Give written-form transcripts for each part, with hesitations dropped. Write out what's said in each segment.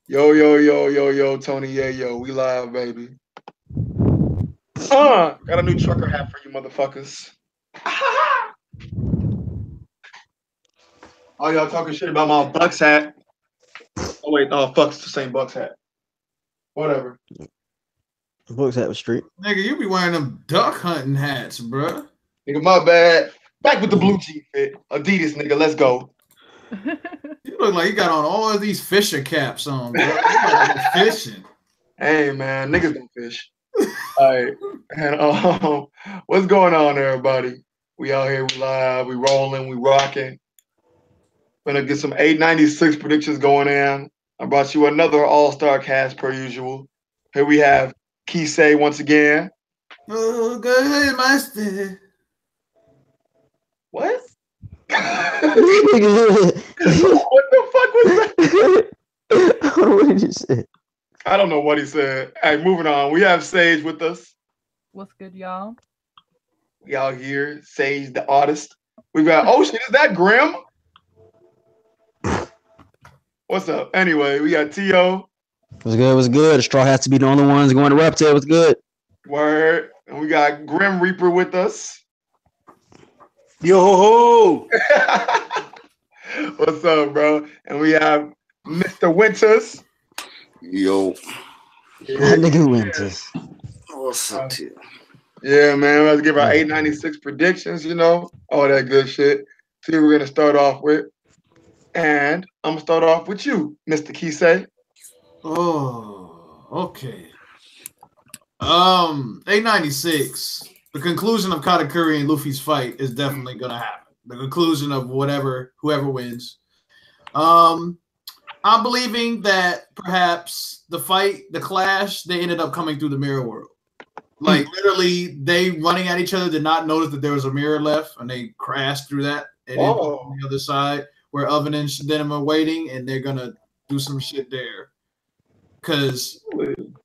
Yo, yo, yo, yo, yo, Tony, yeah, yo, we live, baby. Got a new trucker hat for you motherfuckers. Oh, y'all talking shit about my Bucks hat. Oh, wait, no, fuck's the same Bucks hat. Whatever. Books at the street. Nigga, you be wearing them duck hunting hats, bruh. Nigga, my bad. Back with the blue G fit. Adidas, nigga, let's go. You look like you got on all of these fisher caps on, bro. You gotta go fishing. Hey, man, niggas don't fish. All right. And what's going on, everybody? We out here, we live, we rolling, we rocking. Gonna get some 896 predictions going in. I brought you another all-star cast per usual. Here we have Kisei once again. Oh, go ahead, master. What? What the fuck was that? What did you say? I don't know what he said. All right, moving on. We have Sage with us. What's good, y'all? We out here. Sage, the artist. We got, oh shit, is that Grim? What's up? Anyway, we got T.O. What's good? What's good? The Straw has to be the only ones going to Reptile. What's good? Word. And we got Grim Reaper with us. Yo ho ho! What's up, bro? And we have Mr. Winters. Yo, That nigga Winters. what's up to you? Yeah, man. We have to give our 896 predictions, you know, all that good shit. See what we're going to start off with. And I'm going to start off with you, Mr. Kisei. Oh, okay. 896. The conclusion of Katakuri and Luffy's fight is definitely gonna happen. The conclusion of whoever wins. I'm believing that perhaps the fight, the clash, they ended up coming through the mirror world. Like literally, they running at each other did not notice that there was a mirror left, and they crashed through that and ended up on the other side where Oven and Denim are waiting, and they're gonna do some shit there. Because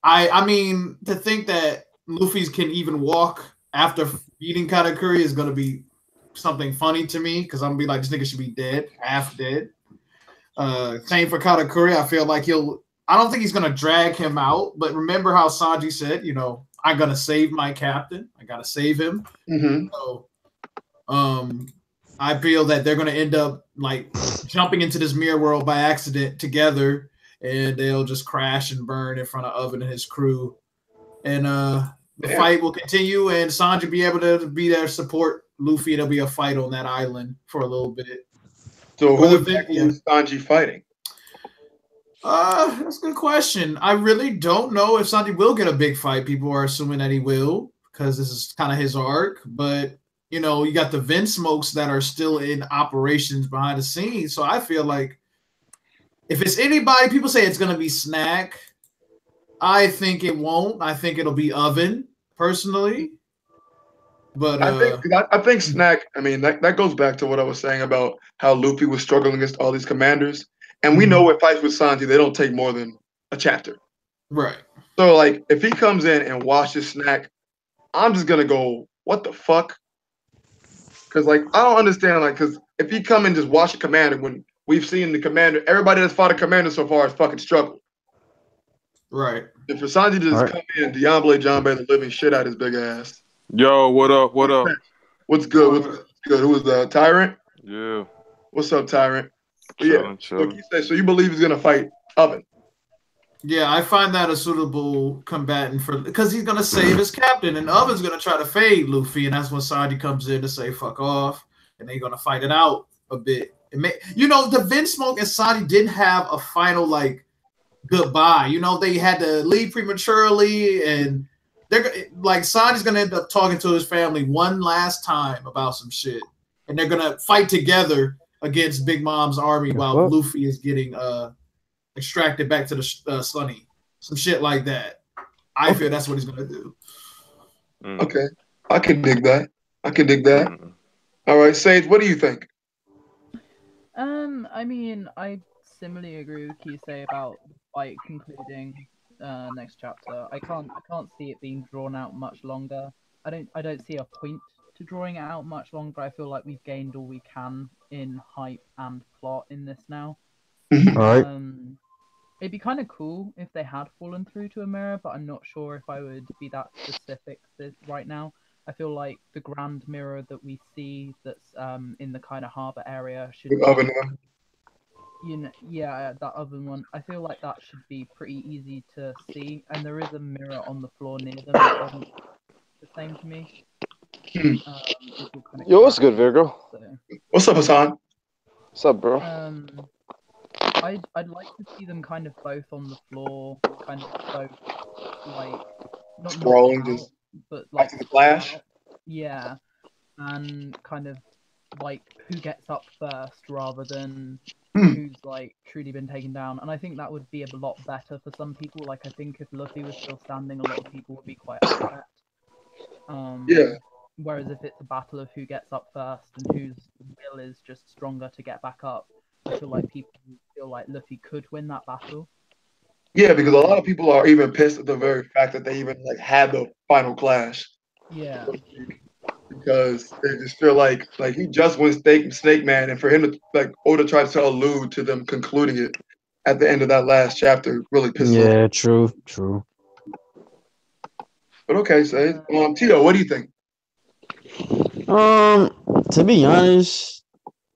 I mean, to think that Luffy's can even walk after beating Katakuri is gonna be something funny to me. Because I'm gonna be like, this nigga should be dead, half dead. Same for Katakuri. I feel like I don't think he's gonna drag him out. But remember how Sanji said, you know, I'm gonna save my captain. I gotta save him. Mm-hmm. So, I feel that they're gonna end up like jumping into this mirror world by accident together, and they'll just crash and burn in front of Oven and his crew. And the fight will continue, and Sanji be able to be there to support Luffy. There'll be a fight on that island for a little bit. So who exactly is Sanji fighting? That's a good question. I really don't know if Sanji will get a big fight. People are assuming that he will because this is kind of his arc. But, you know, you got the Vinsmokes that are still in operations behind the scenes. So I feel like if it's anybody, people say it's going to be Snack. I think it won't. I think it'll be Oven, personally. But I think Snack, I mean, that goes back to what I was saying about how Luffy was struggling against all these commanders. And we know with fights with Sanji, they don't take more than a chapter. Right. So, like, if he comes in and washes Snack, I'm just going to go, what the fuck? Because, like, I don't understand, like, because if he come and just wash a commander when we've seen the commander, everybody that's fought a commander so far has fucking struggled. Right. If for Sanji to just come in and Diablo John Bay the living shit out his big ass. Yo, what up? What up? What's good? What's good? Who was that? Tyrant? Yeah. What's up, Tyrant? Chilling, chilling. So you believe he's gonna fight Oven? Yeah, I find that a suitable combatant because he's gonna save his captain, and Oven's gonna try to fade Luffy, and that's when Sanji comes in to say "fuck off," and they're gonna fight it out a bit. You know, the Vinsmoke and Sanji didn't have a final like goodbye. You know, they had to leave prematurely, and they're like Sanji's gonna end up talking to his family one last time about some shit, and they're gonna fight together against Big Mom's army while Luffy is getting extracted back to the Sunny. Some shit like that. I feel that's what he's gonna do. Okay, I can dig that. All right, Sage, what do you think? I mean, I similarly agree with Kisei about the fight concluding next chapter. I can't see it being drawn out much longer. I don't see a point to drawing it out much longer. I feel like we've gained all we can in hype and plot in this now. All right. It'd be kind of cool if they had fallen through to a mirror, but I'm not sure if I would be that specific right now. I feel like the grand mirror that we see that's in the kind of harbor area should be, that oven one. I feel like that should be pretty easy to see, and there is a mirror on the floor near them that doesn't look the same to me. Yo, what's good, Virgo? So. What's up, Hassan? What's up, bro? I'd like to see them kind of both on the floor, kind of both like not sprawling, just but like the Flash. Yeah, and kind of like who gets up first rather than who's like truly been taken down. And I think that would be a lot better for some people. Like I think if Luffy was still standing, a lot of people would be quite upset. Yeah. Whereas if it's a battle of who gets up first and whose will is just stronger to get back up, I feel like people feel like Luffy could win that battle. Yeah, because a lot of people are even pissed at the very fact that they even like had the final clash. Yeah. Because they just feel like he just went Snake Man, and for him to like Oda tried to allude to them concluding it at the end of that last chapter really pisses off. Yeah, true. But okay, so Tito, what do you think? To be honest,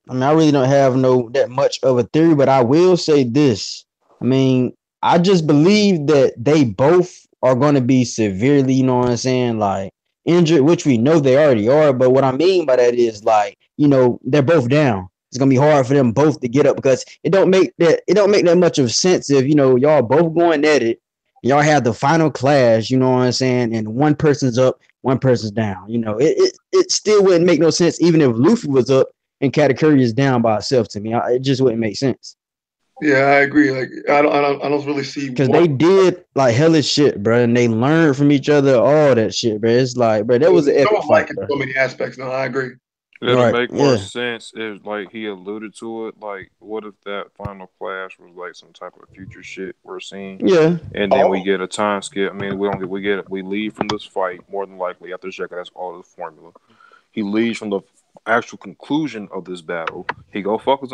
I mean, I really don't have that much of a theory, but I will say this. I mean, I just believe that they both are going to be severely, you know what I'm saying, like injured, which we know they already are. But what I mean by that is like, you know, they're both down. It's gonna be hard for them both to get up because it don't make that much of sense if, you know, y'all both going at it. Y'all have the final clash, you know what I'm saying, and one person's up, one person's down. You know, it still wouldn't make no sense even if Luffy was up and Katakuri is down by itself. To me, it just wouldn't make sense. Yeah, I agree. Like, I don't really see because they did like hellish shit, bro, and they learned from each other, all that shit, bro. It's like, bro, that was an epic fight, bro. So many aspects. No, I agree. It'll make more sense if, like, he alluded to it. Like, what if that final clash was like some type of future shit we're seeing? Yeah, and then we get a time skip. I mean, we leave from this fight more than likely after checking. That's all the formula. He leaves from the actual conclusion of this battle. He focus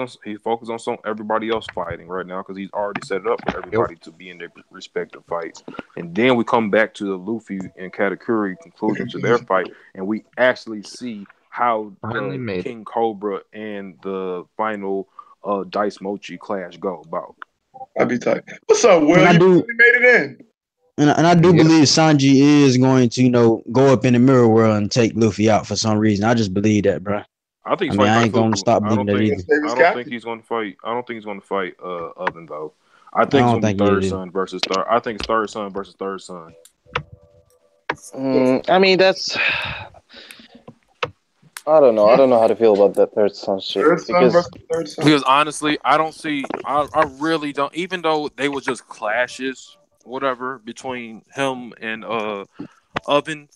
on some everybody else fighting right now because he's already set it up for everybody to be in their respective fights. And then we come back to the Luffy and Katakuri conclusion to their fight, and we actually see how the King Cobra and the final Dice Mochi clash go about. I'd be tight. What's up, Will? You made it in. And I do believe Sanji is going to, you know, go up in the mirror world and take Luffy out for some reason. I just believe that, bro. I think I ain't gonna stop believing that either. I don't think he's gonna fight. I don't think he's gonna fight Oven though. I think it's gonna be third son versus third. I think it's third son versus third son. I mean, that's. I don't know. I don't know how to feel about that third son shit. Because honestly, I don't see. I really don't. Even though they were just clashes, whatever, between him and Oven.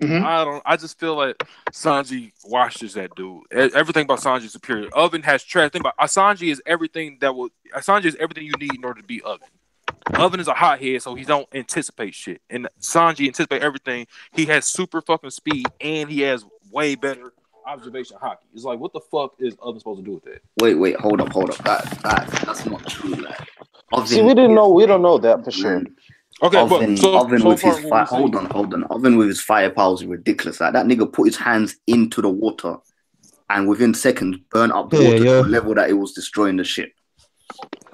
I just feel like Sanji washes that dude. Everything about Sanji is superior. Oven has trash. Think about Sanji is everything you need in order to be Oven. Oven is a hothead, so he don't anticipate shit. And Sanji anticipate everything. He has super fucking speed, and he has way better observation hockey. It's like, what the fuck is Oven supposed to do with that? Wait, hold up. That's not true. Like, see, we don't know that for sure. Okay, Oven with his fire. Hold on. Oven with his fire powers is ridiculous. Like, that nigga put his hands into the water, and within seconds, burn up the water to a level that it was destroying the ship.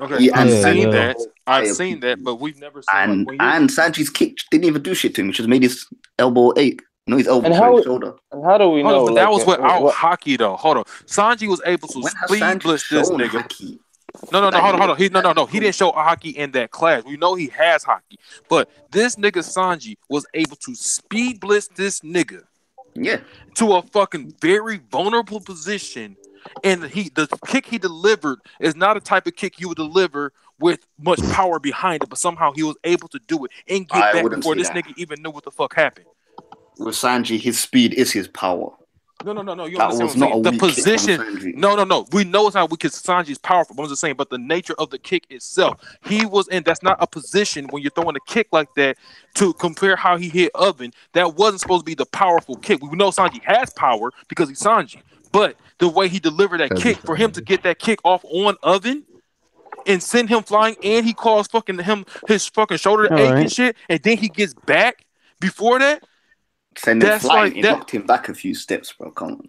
Okay, I've seen that, but we've never seen. And Sanji's kick didn't even do shit to him, which just made his elbow ache. No, his elbow his shoulder. And how do we know? But that was without hockey, though. Hold on, Sanji was able to speed blitz this nigga. Hockey? No. Hold on. He didn't show hockey in that class. We know he has hockey, but this nigga Sanji was able to speed blitz this nigga, to a fucking very vulnerable position, and the kick he delivered is not a type of kick you would deliver with much power behind it, but somehow he was able to do it and get back before this nigga even knew what the fuck happened. With Sanji, his speed is his power. No. You understand what I'm saying? The position. No. We know it's not weak because Sanji is powerful. But I'm just saying, but the nature of the kick itself, he was in. That's not a position when you're throwing a kick like that to compare how he hit Oven. That wasn't supposed to be the powerful kick. We know Sanji has power because he's Sanji, but the way he delivered that kick for him to get that kick off on Oven, and send him flying, and he caused his fucking shoulder to ache and shit, and then he gets back before that. Send him flying. It knocked him back a few steps, bro. Come on.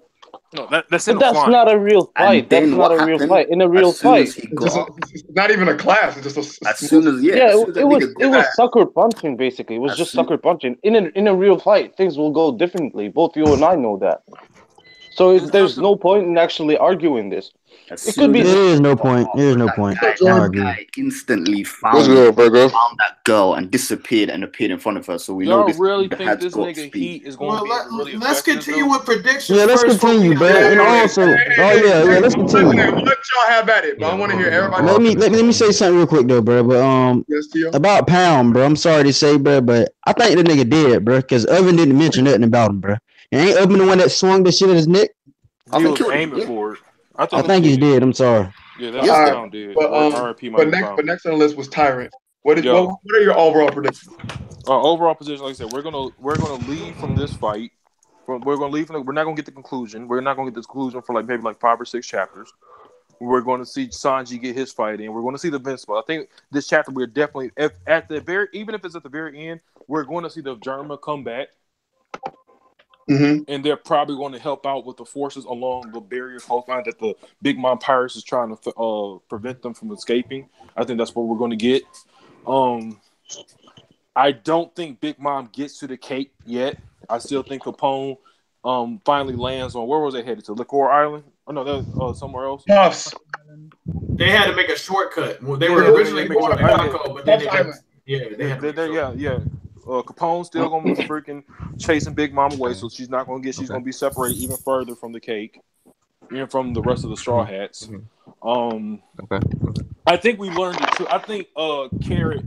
No, that's not a real fight. That's not a real fight. In a real fight, it's not even a class. It's just as soon as it was sucker punching. Basically, it was just sucker punching. In a real fight, things will go differently. Both you and I know that. So there's no point in actually arguing this. It could be. There is no point. There is no point. That guy instantly found that girl and disappeared and appeared in front of her. So we know this. Really think this nigga Heat is going to be really Let's continue with predictions. Yeah, let's continue, bro. And also, let's continue. Let y'all have at it, but I want to hear everybody. Let me say something real quick though, bro. But about Pound, bro. I'm sorry to say, bro, but I think the nigga dead, bro, because Oven didn't mention nothing about him, bro. And ain't Oven the one that swung the shit at his neck? He was aiming for it. I think he's dead. I'm sorry. Yeah, that's Pound dead. But next on the list was Tyrant. What are your overall predictions? Overall position, like I said, we're gonna leave from this fight. We're not gonna get the conclusion. We're not gonna get this conclusion for maybe 5 or 6 chapters. We're going to see Sanji get his fight in. We're going to see the Invincible. I think this chapter we're definitely even if it's at the very end, we're going to see the Germa come back. Mm-hmm. And they're probably going to help out with the forces along the barrier coastline that the Big Mom Pirates is trying to prevent them from escaping. I think that's what we're going to get. I don't think Big Mom gets to the Cape yet. I still think Capone finally lands on, where was they headed to? Liquor Island? Oh no, that was somewhere else. Puffs. They had to make a shortcut. Well, they were originally going to Monaco, but then Capone's still gonna be freaking chasing Big Mom away, so she's gonna be separated even further from the cake, even from the rest of the Straw Hats. I think we learned the truth. I think Carrot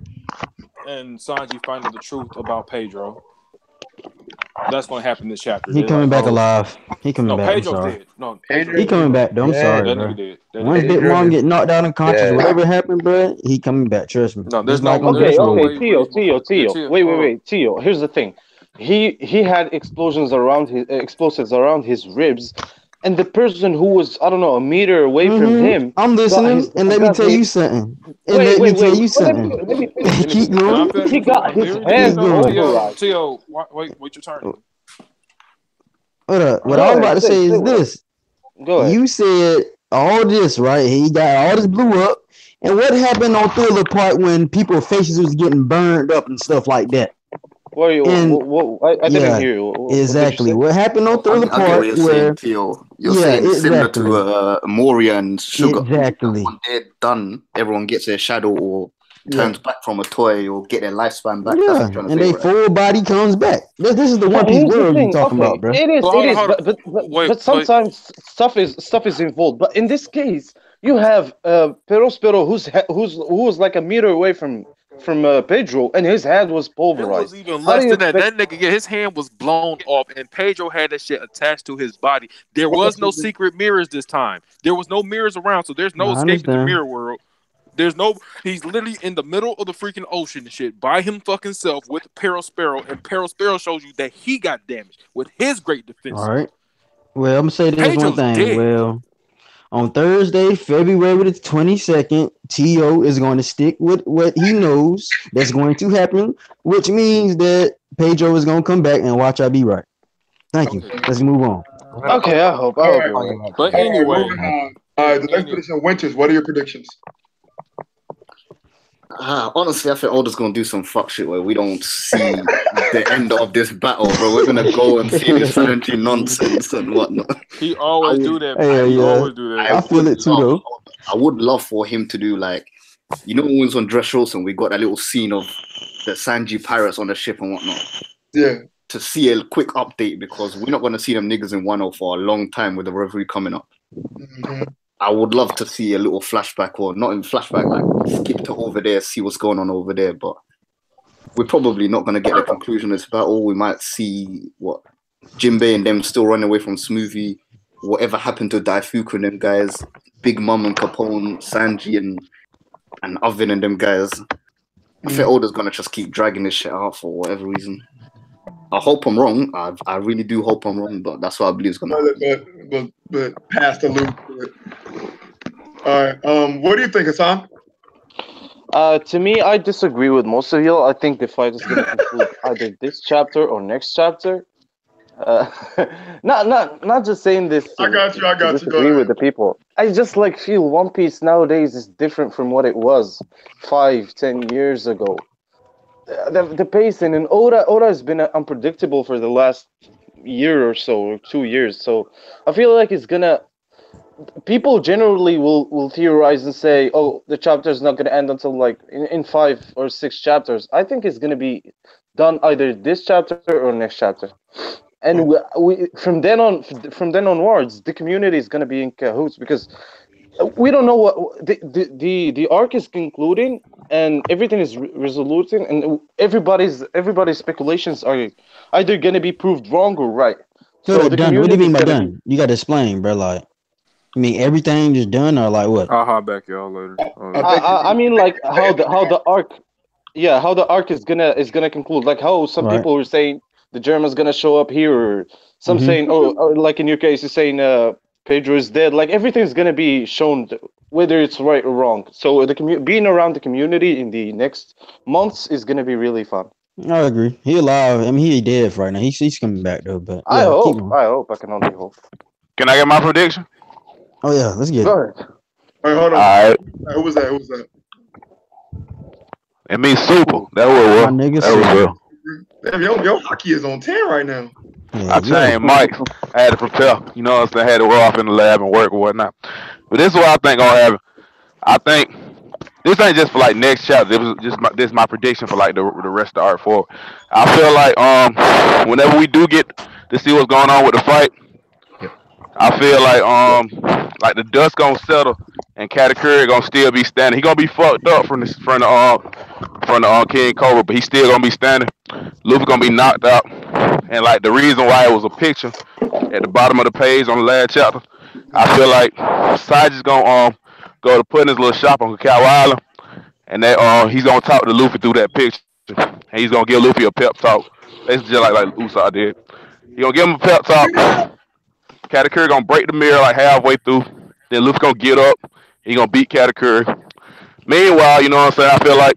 and Sanji finding the truth about Pedro. That's gonna happen this chapter. He coming back alive. He coming back. Pedro's dead. No, he coming back. Though. I'm sorry, bro. Once Big Mom get knocked out unconscious, whatever happened, bro, he coming back. Trust me. No, there's no. Okay, Tio. Wait. Tio. Here's the thing. He had explosives around his ribs, and the person who was a meter away from him. I'm listening, and let me tell you something. Let me tell you something. Keep going. He got his hands override. Tio, wait your turn. What I was about to say is this. Go ahead. You said all this, right? He got all this blew up. And what happened on Thriller Park when people's faces was getting burned up and stuff like that? I didn't hear you. Exactly. What happened on Thriller Park? You're saying similar to Moria and Sugar. Exactly. When they're done, everyone gets their shadow or turns back from a toy or get their lifespan back. Yeah, and their full body comes back. This is the One Piece world you're talking about, bro. It is. But sometimes stuff is involved. But in this case, you have Perospero who's like a meter away from Pedro, and his hand was pulverized. It was even less than that. That nigga, his hand was blown off, and Pedro had that shit attached to his body. There was no secret mirrors this time. There was no mirrors around, so there's no escaping the mirror world. He's literally in the middle of the freaking ocean and shit by him fucking self with Perospero, and Perospero shows you that he got damaged with his great defense. All right. Well, I'm gonna say this Pedro's one thing. Dead. Well, on Thursday, February the 22nd, T.O. is going to stick with what he knows that's going to happen, which means that Pedro is going to come back and watch I be right. Thank you. Let's move on. Okay, I hope. But anyway. The next prediction, Winters, what are your predictions? Honestly, I think Oda's gonna do some fuck shit where we don't see the end of this battle, bro. We're gonna go and see this Sanji nonsense and whatnot. He always do that. Always do that. I feel it too, though. I would love for him to do when we was on Dressrosa, we got that little scene of the Sanji pirates on the ship and whatnot. Yeah. To see a quick update because we're not gonna see them niggas in Wano for a long time with the reverie coming up. Mm-hmm. I would love to see a little flashback, or not in flashback, skip to over there, see what's going on over there. But we're probably not going to get the conclusion of this battle. We might see what Jinbei and them still running away from Smoothie. Whatever happened to Daifuku and them guys, Big Mom and Capone, Sanji and Oven and them guys. I think Oda's going to just keep dragging this shit out for whatever reason. I hope I'm wrong. I really do hope I'm wrong, but that's what I believe is going to happen. But pass the loop. All right. What do you think, Hassan? To me, I disagree with most of y'all. I think the fight is gonna conclude either this chapter or next chapter. Uh, not just saying this. I got you. Go Disagree with the people. I just like feel One Piece nowadays is different from what it was 5-10 years ago. The pacing and Oda has been unpredictable for the last year or so, or 2 years. So I feel like it's gonna. People generally will theorize and say, "Oh, the chapter is not gonna end until like in 5 or 6 chapters." I think it's gonna be done either this chapter or next chapter. And we from then onwards, the community is gonna be in cahoots because we don't know what the arc is concluding and everything is resoluting, and everybody's speculations are either gonna be proved wrong or right. So done. What do you mean by done? You gotta explain, bro. Like, I mean, everything is done, or like what? I'll hop back y'all later. I mean, like how the arc, how the arc is gonna conclude. Like how some people were saying the German's gonna show up here, or some saying, like in your case, you're saying Pedro is dead. Like everything's gonna be shown, whether it's right or wrong. So being around the community in the next months is gonna be really fun. I agree. He alive. I mean, he dead right now. He's coming back though. But I hope. I can only hope. Can I get my prediction? Oh yeah, let's get it. Go ahead. All right, hold on. All right. Who was that? It means super. That's what it was. My nigga that was Damn, your hockey is on 10 right now. Yeah, I changed Mike. I had to prepare. You know what I'm saying? I had to roll off in the lab and work or whatnot. But this is what I think gonna happen. I think this ain't just for like next chapter. It was just this is my prediction for like the rest of the art forward. I feel like whenever we do get to see what's going on with the fight, I feel like the dust gonna settle and Katakuri gonna still be standing. He gonna be fucked up from the King Cobra, but he still gonna be standing. Luffy gonna be knocked out, and like the reason why it was a picture at the bottom of the page on the last chapter, I feel like Sanji's gonna go to put in his little shop on Cacao Island, and that he's gonna talk to Luffy through that picture, and he's gonna give Luffy a pep talk, basically just like Usopp did. He gonna give him a pep talk. Katakuri gonna break the mirror like halfway through. Then Luffy gonna get up. He gonna beat Katakuri. Meanwhile, you know what I'm saying? I feel like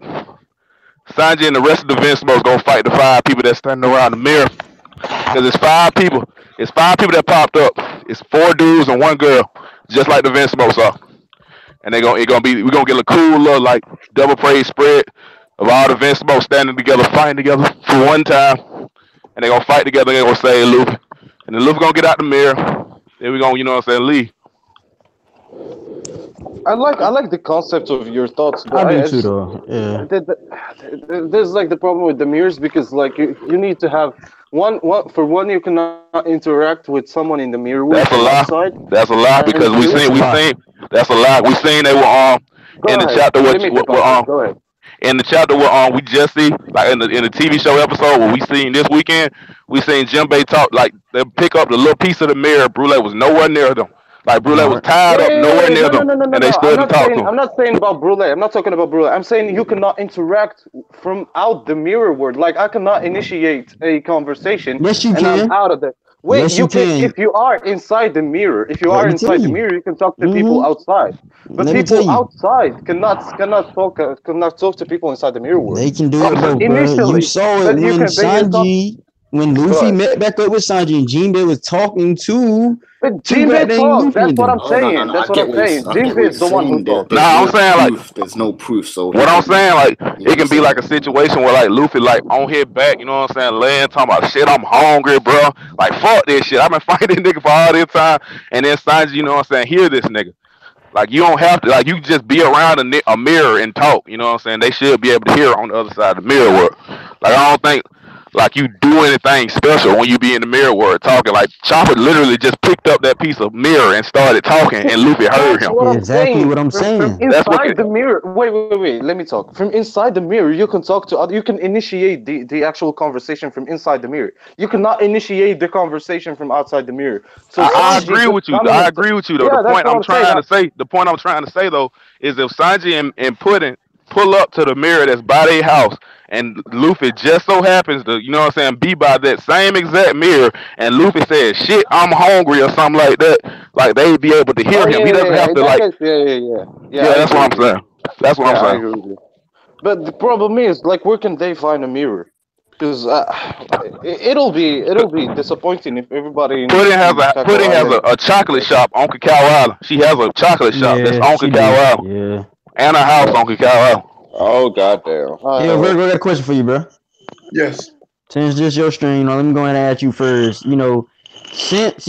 Sanji and the rest of the Vinsmokes gonna fight the 5 people that's standing around the mirror. Cause it's 5 people. It's 5 people that popped up. It's 4 dudes and 1 girl, just like the Vinsmokes are. And we're gonna get a cool little like double praise spread of all the Vinsmokes standing together, fighting together for one time. And they're gonna fight together. They're gonna save Luffy. And then Luffy gonna get out the mirror. Then we gonna, you know what I'm saying, leave. I like the concept of your thoughts. I do too, though. Yeah. There's like the problem with the mirrors because like you need to have one you cannot interact with someone in the mirror. That's a lie. That's a lie because we seen that's a lie. We seen they were in the chapter Go ahead. In the chapter where we just see like in the TV show episode where we seen this weekend, we seen Jinbei talk like they pick up the little piece of the mirror. Brule was nowhere near them. Like Brule was tied up, nowhere near them, and they stood and talked to him. I'm not saying about Brule. I'm not talking about Brule. I'm saying you cannot interact from out the mirror world. Like I cannot initiate a conversation. Yes, you can. I'm out of it. Wait, yes, you can. If you are inside the mirror, you can talk to people outside. But people outside cannot talk to people inside the mirror world. They can do it, bro. You saw it when Luffy met back up with Sanji and Jinbei was talking to. But Jinbei talked. That's what I'm saying. That's what I'm saying. Jinbei is the one who talked. I'm saying like there's no proof. So what I'm saying like it can be like a situation where like Luffy like on his back, you know what I'm saying, laying talking about shit. I'm hungry, bro. Like fuck this shit. I've been fighting this nigga for all this time, and then Sanji, you know what I'm saying, hear this nigga. Like you don't have to like you just be around a mirror and talk. You know what I'm saying. They should be able to hear on the other side of the mirror world. Like I don't think. Like you do anything special when you be in the mirror world talking. Like Chopper literally just picked up that piece of mirror and started talking, and Luffy heard him. Exactly what I'm saying. From inside the mirror. Wait. Let me talk. From inside the mirror, you can talk to other. You can initiate the actual conversation from inside the mirror. You cannot initiate the conversation from outside the mirror. So I agree with you. I agree with you though. Yeah, the point I'm trying to say though is if Sanji and Puddin pull up to the mirror that's by their house. And Luffy just so happens to, you know what I'm saying, be by that same exact mirror. And Luffy says, shit, I'm hungry or something like that. Like, they'd be able to hear him. He doesn't have to, like... Yeah, that's what I'm saying. That's what I'm saying. But the problem is, like, where can they find a mirror? Because it'll be disappointing if everybody Pudding has a chocolate shop on Cacao Island. She has a chocolate shop that's on Cacao Island. Yeah. And a house on Cacao Island. Oh goddamn! Yeah, Virgo, I got a question for you, bro. Yes. Since this your stream, let me go ahead and ask you first. Since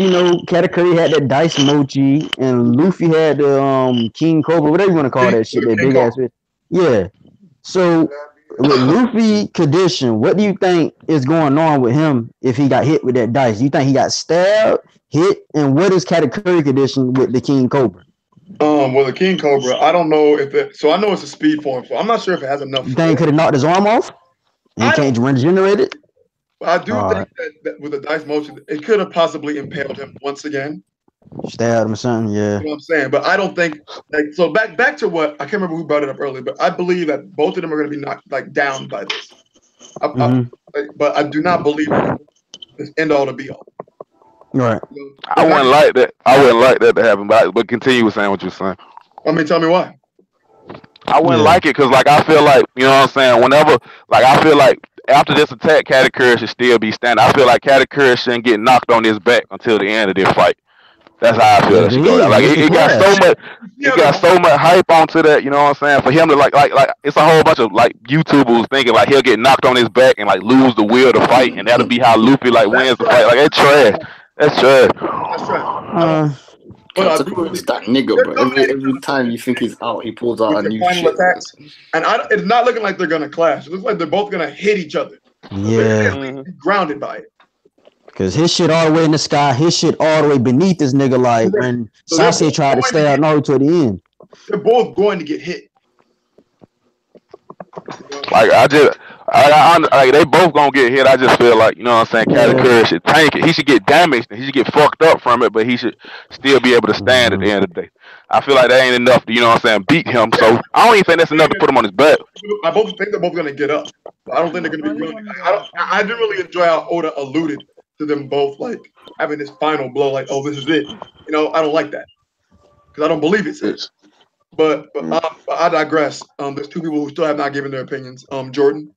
Katy Curry had that Dice Mochi and Luffy had the King Cobra, whatever you want to call that shit, that big ass fish. Yeah. So with Luffy condition, what do you think is going on with him if he got hit with that dice? You think he got stabbed, hit, and what is Katy Curry condition with the King Cobra? Well, the King Cobra, I don't know if it. So I know it's a speed form. So I'm not sure if it has enough. You think he could have knocked his arm off? And he can't regenerate it? I do think that with the dice motion, it could have possibly impaled him once again. Stabbed him or something, yeah. You know what I'm saying? But I don't think so. Back to what I can't remember who brought it up earlier, but I believe that both of them are going to be knocked down by this. But I do not believe it's end all to be all. Right. I wouldn't like that. I wouldn't like that to happen. But continue saying what you're saying. I mean, tell me why. I wouldn't like it because, I feel like, you know what I'm saying. Whenever, I feel like after this attack, Katy Curry should still be standing. I feel like Katy Curry shouldn't get knocked on his back until the end of this fight. That's how I feel. It should go down. It got so much hype onto that. You know what I'm saying? For him to it's a whole bunch of YouTubers thinking he'll get knocked on his back and lose the will to fight, and that'll be how Luffy wins the fight. It's trash. That's trash. That's trash. It's that nigga, bro. Every time you think he's out, he pulls out a new shit. Attacks. And it's not looking like they're gonna clash. It looks like they're both gonna hit each other. Yeah. Grounded by it. Cause his shit all the way in the sky, his shit all the way beneath this nigga. When Sasuke tried to stay out Naruto to the end. They're both going to get hit. They both gonna get hit. I just feel like, you know what I'm saying, Katy Curry should tank it. He should get damaged. He should get fucked up from it, but he should still be able to stand at the end of the day. I feel like that ain't enough to, you know what I'm saying, beat him. So I don't even think that's enough to put him on his back. I both think they're both gonna get up. I don't think they're gonna be really. I didn't really enjoy how Oda alluded to them both having this final blow, oh, this is it. I don't like that because I don't believe it's it. But I digress. There's two people who still have not given their opinions. Jordan.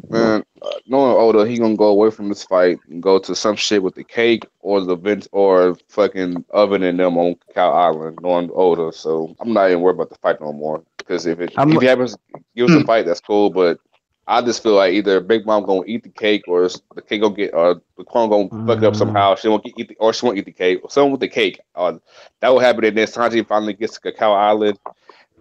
Man, knowing Oda, he gonna go away from this fight and go to some shit with the cake or the vent or fucking oven in them on Cacao Island. Knowing Oda, so I'm not even worried about the fight no more. Because if he happens to give us a fight, that's cool. But I just feel like either Big Mom gonna eat the cake or the cake gonna get or the clone gonna fuck it up somehow. She won't eat or she won't eat the cake or someone with the cake. That will happen, and then Sanji finally gets to Cacao Island.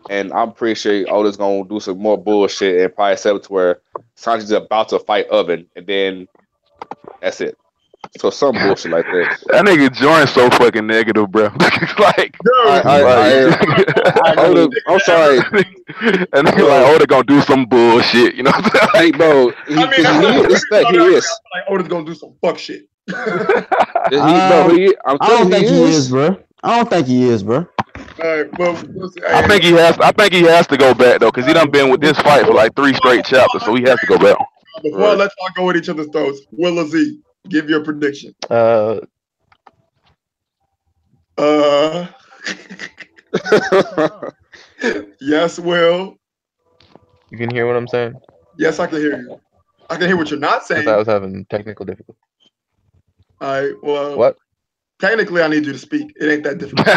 And I'm pretty sure Oda's gonna do some more bullshit and probably set it to where Sanji's about to fight Oven, and then that's it. So some bullshit like that. That nigga Jordan's so fucking negative, bro. I'm sorry. That nigga Oda gonna do some bullshit, you know what I'm saying? Hey, bro, he is. Oda's gonna do some fuck shit. I don't think he is, bro. I don't think he is, bro. I think he has to go back though, because he done been with this fight for 3 straight chapters, so he has to go back. Before I let y'all go with each other's throats, Willa Z, give your prediction. Yes, Will. You can hear what I'm saying? Yes, I can hear you. I can hear what you're not saying. I was having technical difficulty. All right, well. What? Technically, I need you to speak. It ain't that difficult.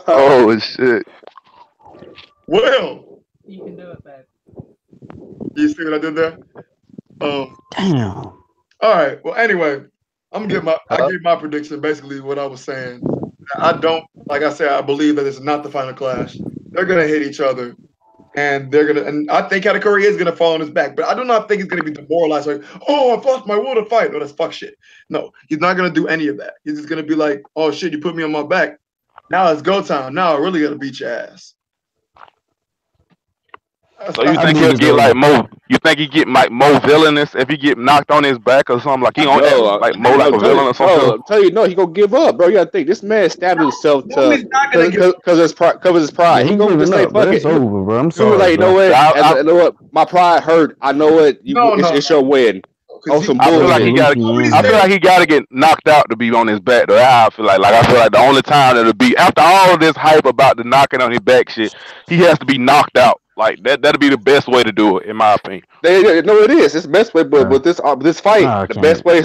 Oh, shit. Will. You can do it, babe. You see what I did there? Damn. All right. Well, anyway, I gave my prediction. Basically, what I was saying. I don't, like I said, I believe that it's not the final clash. They're gonna hit each other, and I think Katy Curry is gonna fall on his back, but I do not think he's gonna be demoralized. Oh, I lost my will to fight. No, that's fuck shit. No, he's not gonna do any of that. He's just gonna be like, oh shit, you put me on my back. Now it's go time. Now I really gotta beat your ass. So you think he'll get more? You think he get more villainous if he get knocked on his back or something? He gonna act more like a villain or something? I'll tell you, no, he gonna give up, bro. You gotta think this man stabbed himself because his pride. He gonna just fuck it. It's over, bro. I'm sorry. You know what? My pride hurt. I know it. It's your win. because I feel like he got. I feel like he got to get knocked out to be on his back. Though that's how I feel like. Like I feel like the only time that'll be after all of this hype about the knocking on his back shit, he has to be knocked out. Like that'll be the best way to do it, in my opinion. No, it is. It's the best way, but with this fight, the best way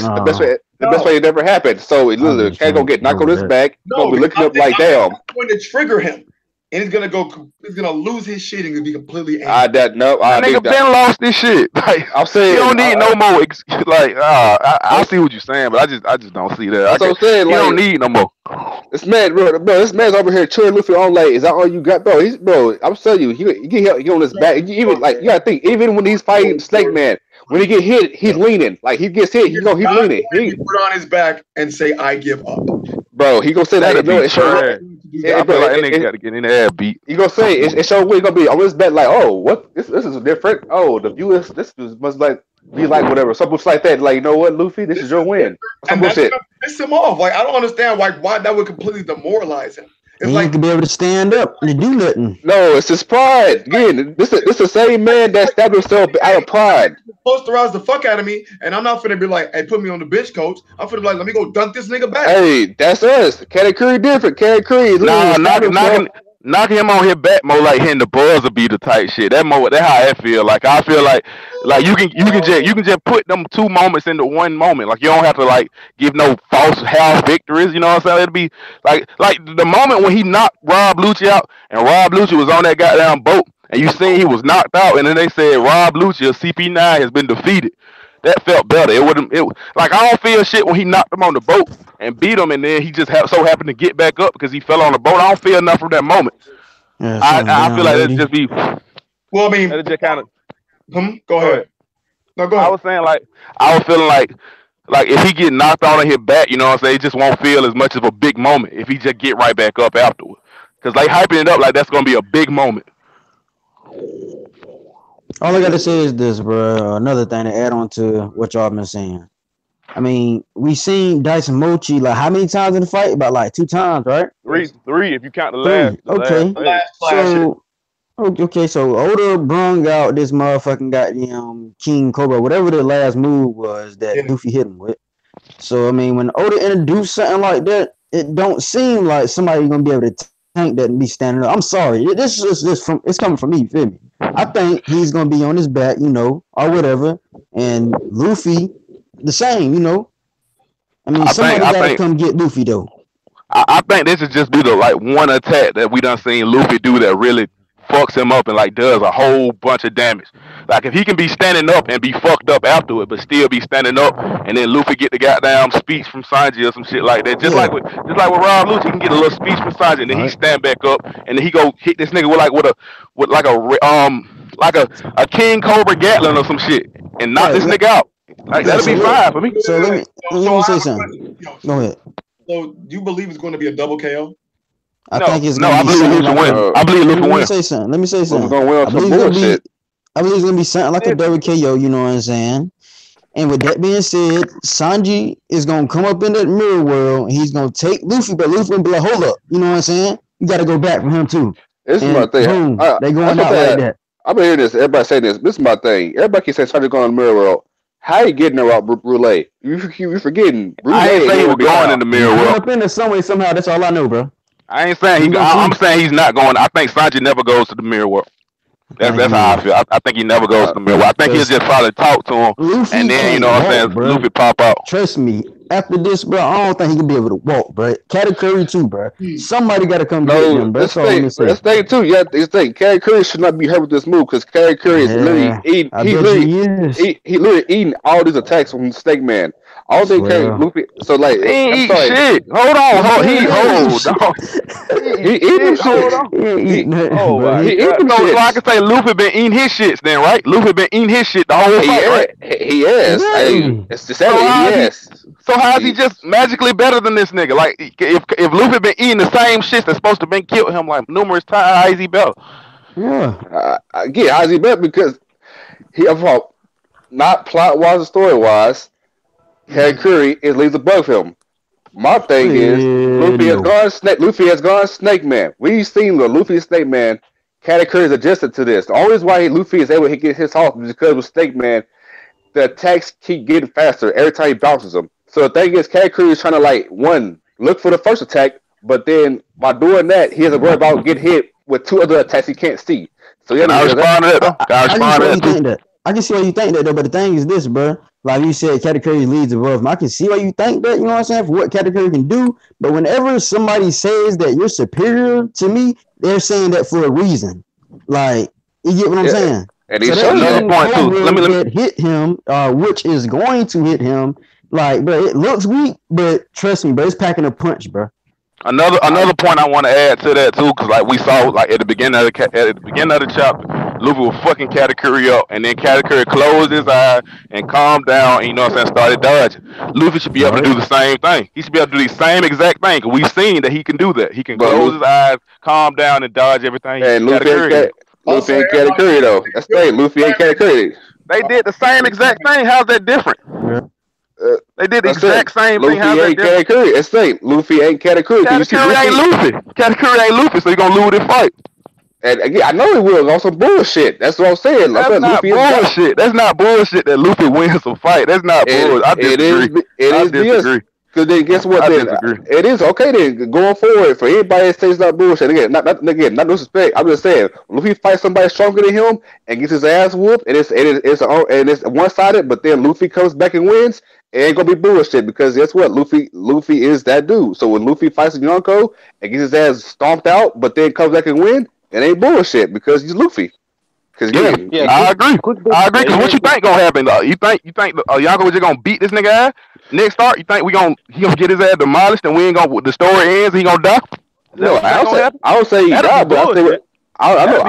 it never happened. So it literally can't go get knocked on his back. Gonna be looking up like damn. Going to trigger him, and he's gonna lose his shit and be completely angry. That nigga Ben lost this shit. Like I'm saying, he don't need no more. I see what you're saying, but I just don't see that. That's what I'm saying. He don't need no more. This man, bro, this man's over here cheering Luffy on. Like, is that all you got, bro? I'm telling you, he get on his back. Even like you gotta think, even when he's fighting Snake Man, when he get hit, he's leaning. Like he gets hit, he's leaning. He put on his back and say, "I give up." Bro, he gonna say that. I feel like that nigga got to get in the ass beat. He gonna say it's your way gonna be on his back. Like, oh, what? This is different. Oh, the view is this must be like whatever. Some bullshit like that. Like, you know what, Luffy, this is your win. Some bullshit. Piss him off. Like, I don't understand why that would completely demoralize him. It's like to be able to stand up and do nothing. No, it's his pride. Again, this the same man that stabbed himself out of pride. Posterize the fuck out of me, and I'm not finna be like, "Hey, put me on the bench, coach." I'm finna be like, "Let me go dunk this nigga back." Hey, that's us. Katakuri different. Katakuri. Knocking him on his back more like hitting the buzzer beater type shit. That's how I feel. Like I feel like you can just put them two moments into one moment. Like you don't have to like give no false half victories. You know what I'm saying? It'll be like the moment when he knocked Rob Lucci out and Rob Lucci was on that goddamn boat and you seen he was knocked out and then they said Rob Lucci of CP9 has been defeated. That felt better. Like I don't feel shit when he knocked him on the boat and beat him, and then he just so happened to get back up because he fell on the boat. I don't feel enough from that moment. Yeah, I feel like that'd just be. Well, I mean, just kind of. Go ahead. No, go ahead. I was saying I was feeling like if he get knocked out on his back, you know what I'm saying, it just won't feel as much of a big moment if he just get right back up afterward. Because like hyping it up like that's gonna be a big moment. All I gotta say is this, bro. Another thing to add on to what y'all been saying. I mean, we seen Dice and Mochi like how many times in the fight? About like 2 times, right? Three if you count the last. Okay. So Oda brung out this motherfucking goddamn King Cobra, whatever the last move was that Luffy hit him with. So I mean, when Oda introduced something like that, it don't seem like somebody gonna be able to tank that and be standing up. I'm sorry, it's coming from me. You feel me? I think he's gonna be on his back, or whatever, and Luffy the same, I mean, somebody gotta come get Luffy though. I think this is just be the one attack that we done seen Luffy do that really fucks him up and does a whole bunch of damage. Like if he can be standing up and be fucked up after it, but still be standing up, and then Luffy get the goddamn speech from Sanji or some shit like that. Just like with Rob Lucci, he can get a little speech from Sanji, and then he stand back up, and then he go hit this nigga with a King Cobra Gatling or some shit, and knock this nigga out. Like that'll be fine for me. So let me say something. Go ahead. So you believe it's going to be a double KO? I think it's I believe Luffy win. I believe Luffy win. Let me say something. I believe it's gonna be something like a double KO. You know what I'm saying? And with that being said, Sanji is gonna come up in that mirror world. He's gonna take Luffy, but Luffy gonna be like, "Hold up," you know what I'm saying? You got to go back from him too. This is my thing. They going out like that. I've been hearing this. Everybody say this. This is my thing. Everybody keeps saying Sanji going in the mirror world. How you getting there out Brule? You forgetting? Brule I ain't saying he was going in the mirror world. Up in there some way, somehow. That's all I know, bro. I ain't saying I'm saying he's not going. I think Sanji never goes to the mirror world. That's how I feel. I think he never goes to the mirror world. I think he'll just probably talk to him, Luffy, and then what I'm saying, bro. Luffy pop out. Trust me. After this, bro, I don't think he can be able to walk, bro. Katakuri too, bro. Somebody got to come get him, bro. That's the thing too. Yeah, this thing. Katakuri should not be hurt with this move because Katakuri is literally eating. He literally eating all these attacks from Snake Man. All they can Luffy. So like, he shit. Hold on. He eating shit. He eating shit. So I can say Luffy been eating his shits then, right? Luffy been eating his shit the whole fight, right? He is. It's the same. So how is he just magically better than this nigga? Like if Luffy been eating the same shit that's supposed to been killed him like numerous times, how is he better? Yeah. Again, how is he better? Because not plot wise or story wise. Katakuri leaves above him. My thing is Luffy has gone Snake Man. We've seen the Luffy Snake Man. Katakuri is adjusted to this. The only reason why Luffy is able to get his off is because with Snake Man, the attacks keep getting faster every time he bounces them. So the thing is, Katakuri is trying to like look for the first attack, but then by doing that, he has to worry about getting hit with 2 other attacks he can't see. So yeah, I respond to that though. I can see why you think that though, but the thing is this, bro. Like you said, Katakuri leads above him. I can see why you think that, you know what I'm saying, for what Katakuri can do. But whenever somebody says that you're superior to me, they're saying that for a reason. Like, you get what I'm saying? And so so another point too. Let me hit him, which is going to hit him. Like, bro, it looks weak, but trust me, bro, it's packing a punch, bro. Another point I want to add to that too, because like we saw, like at the beginning of the chapter, Luffy was fucking Katakuri up, and then Katakuri closed his eye and calmed down, and you know what I'm saying, started dodging. Luffy should be able to do the same thing. He should be able to do the same exact thing, because we've seen that he can do that. He can close his eyes, calm down, and dodge everything. And Luffy ain't Katakuri though. That's the thing. Luffy ain't Katakuri. They did the same exact thing. How's that different? They did the exact same thing. Luffy ain't Katakuri. It's the Luffy ain't Katakuri. Katakuri ain't Luffy. Katakuri ain't Luffy, so you gonna lose this fight. And again, I know he will on some bullshit. That's what I'm saying. That's not bullshit. That's not bullshit that Luffy wins a fight. That's not bullshit. I disagree. I disagree. Because then guess what? It is okay then going forward for anybody that says not bullshit. Again, not disrespect. I'm just saying, Luffy fights somebody stronger than him and gets his ass whooped, and it's one sided. But then Luffy comes back and wins. It ain't gonna be bullshit because guess what? Luffy is that dude. So when Luffy fights Yonko and gets his ass stomped out, but then comes back and win, it ain't bullshit because he's Luffy. Because I agree. Because what you think gonna happen? You think Yonko was just gonna beat this nigga ass? Next start, you think he gonna get his ass demolished and we ain't gonna the story ends? He gonna die? No, I don't say he died, but I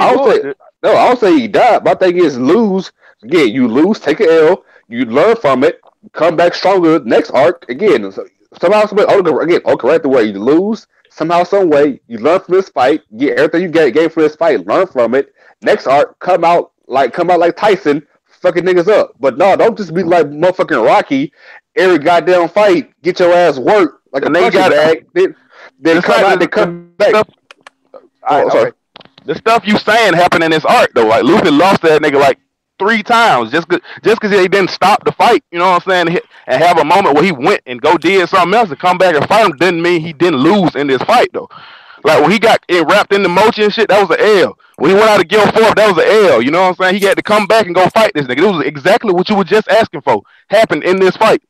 don't say he died. My thing is lose. Again, you lose, take an L, you learn from it, come back stronger next arc. Again, somehow, correct the way you lose. Somehow, some way, you learn from this fight, get everything you gain from this fight, learn from it. Next arc, come out like Tyson, fucking niggas up. But no, don't just be like motherfucking Rocky. Every goddamn fight, get your ass worked like a punching bag. Then come out and come back. Sorry. The stuff you saying happened in this arc though. Like Luffy lost that nigga like 3 times just because he didn't stop the fight. You know what I'm saying? And have a moment where he went and did something else and come back and fight him didn't mean he didn't lose in this fight though. Like when he got wrapped in the mochi and shit, that was an L. When he went out of Guild 4, that was an L. You know what I'm saying? He had to come back and go fight this nigga. It was exactly what you were just asking for. Happened in this fight.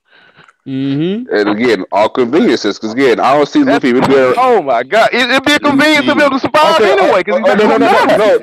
Mm-hmm. And again, all conveniences. Because again, I don't see Luffy. Oh my god, it'd be a convenience to be able to survive anyway. Because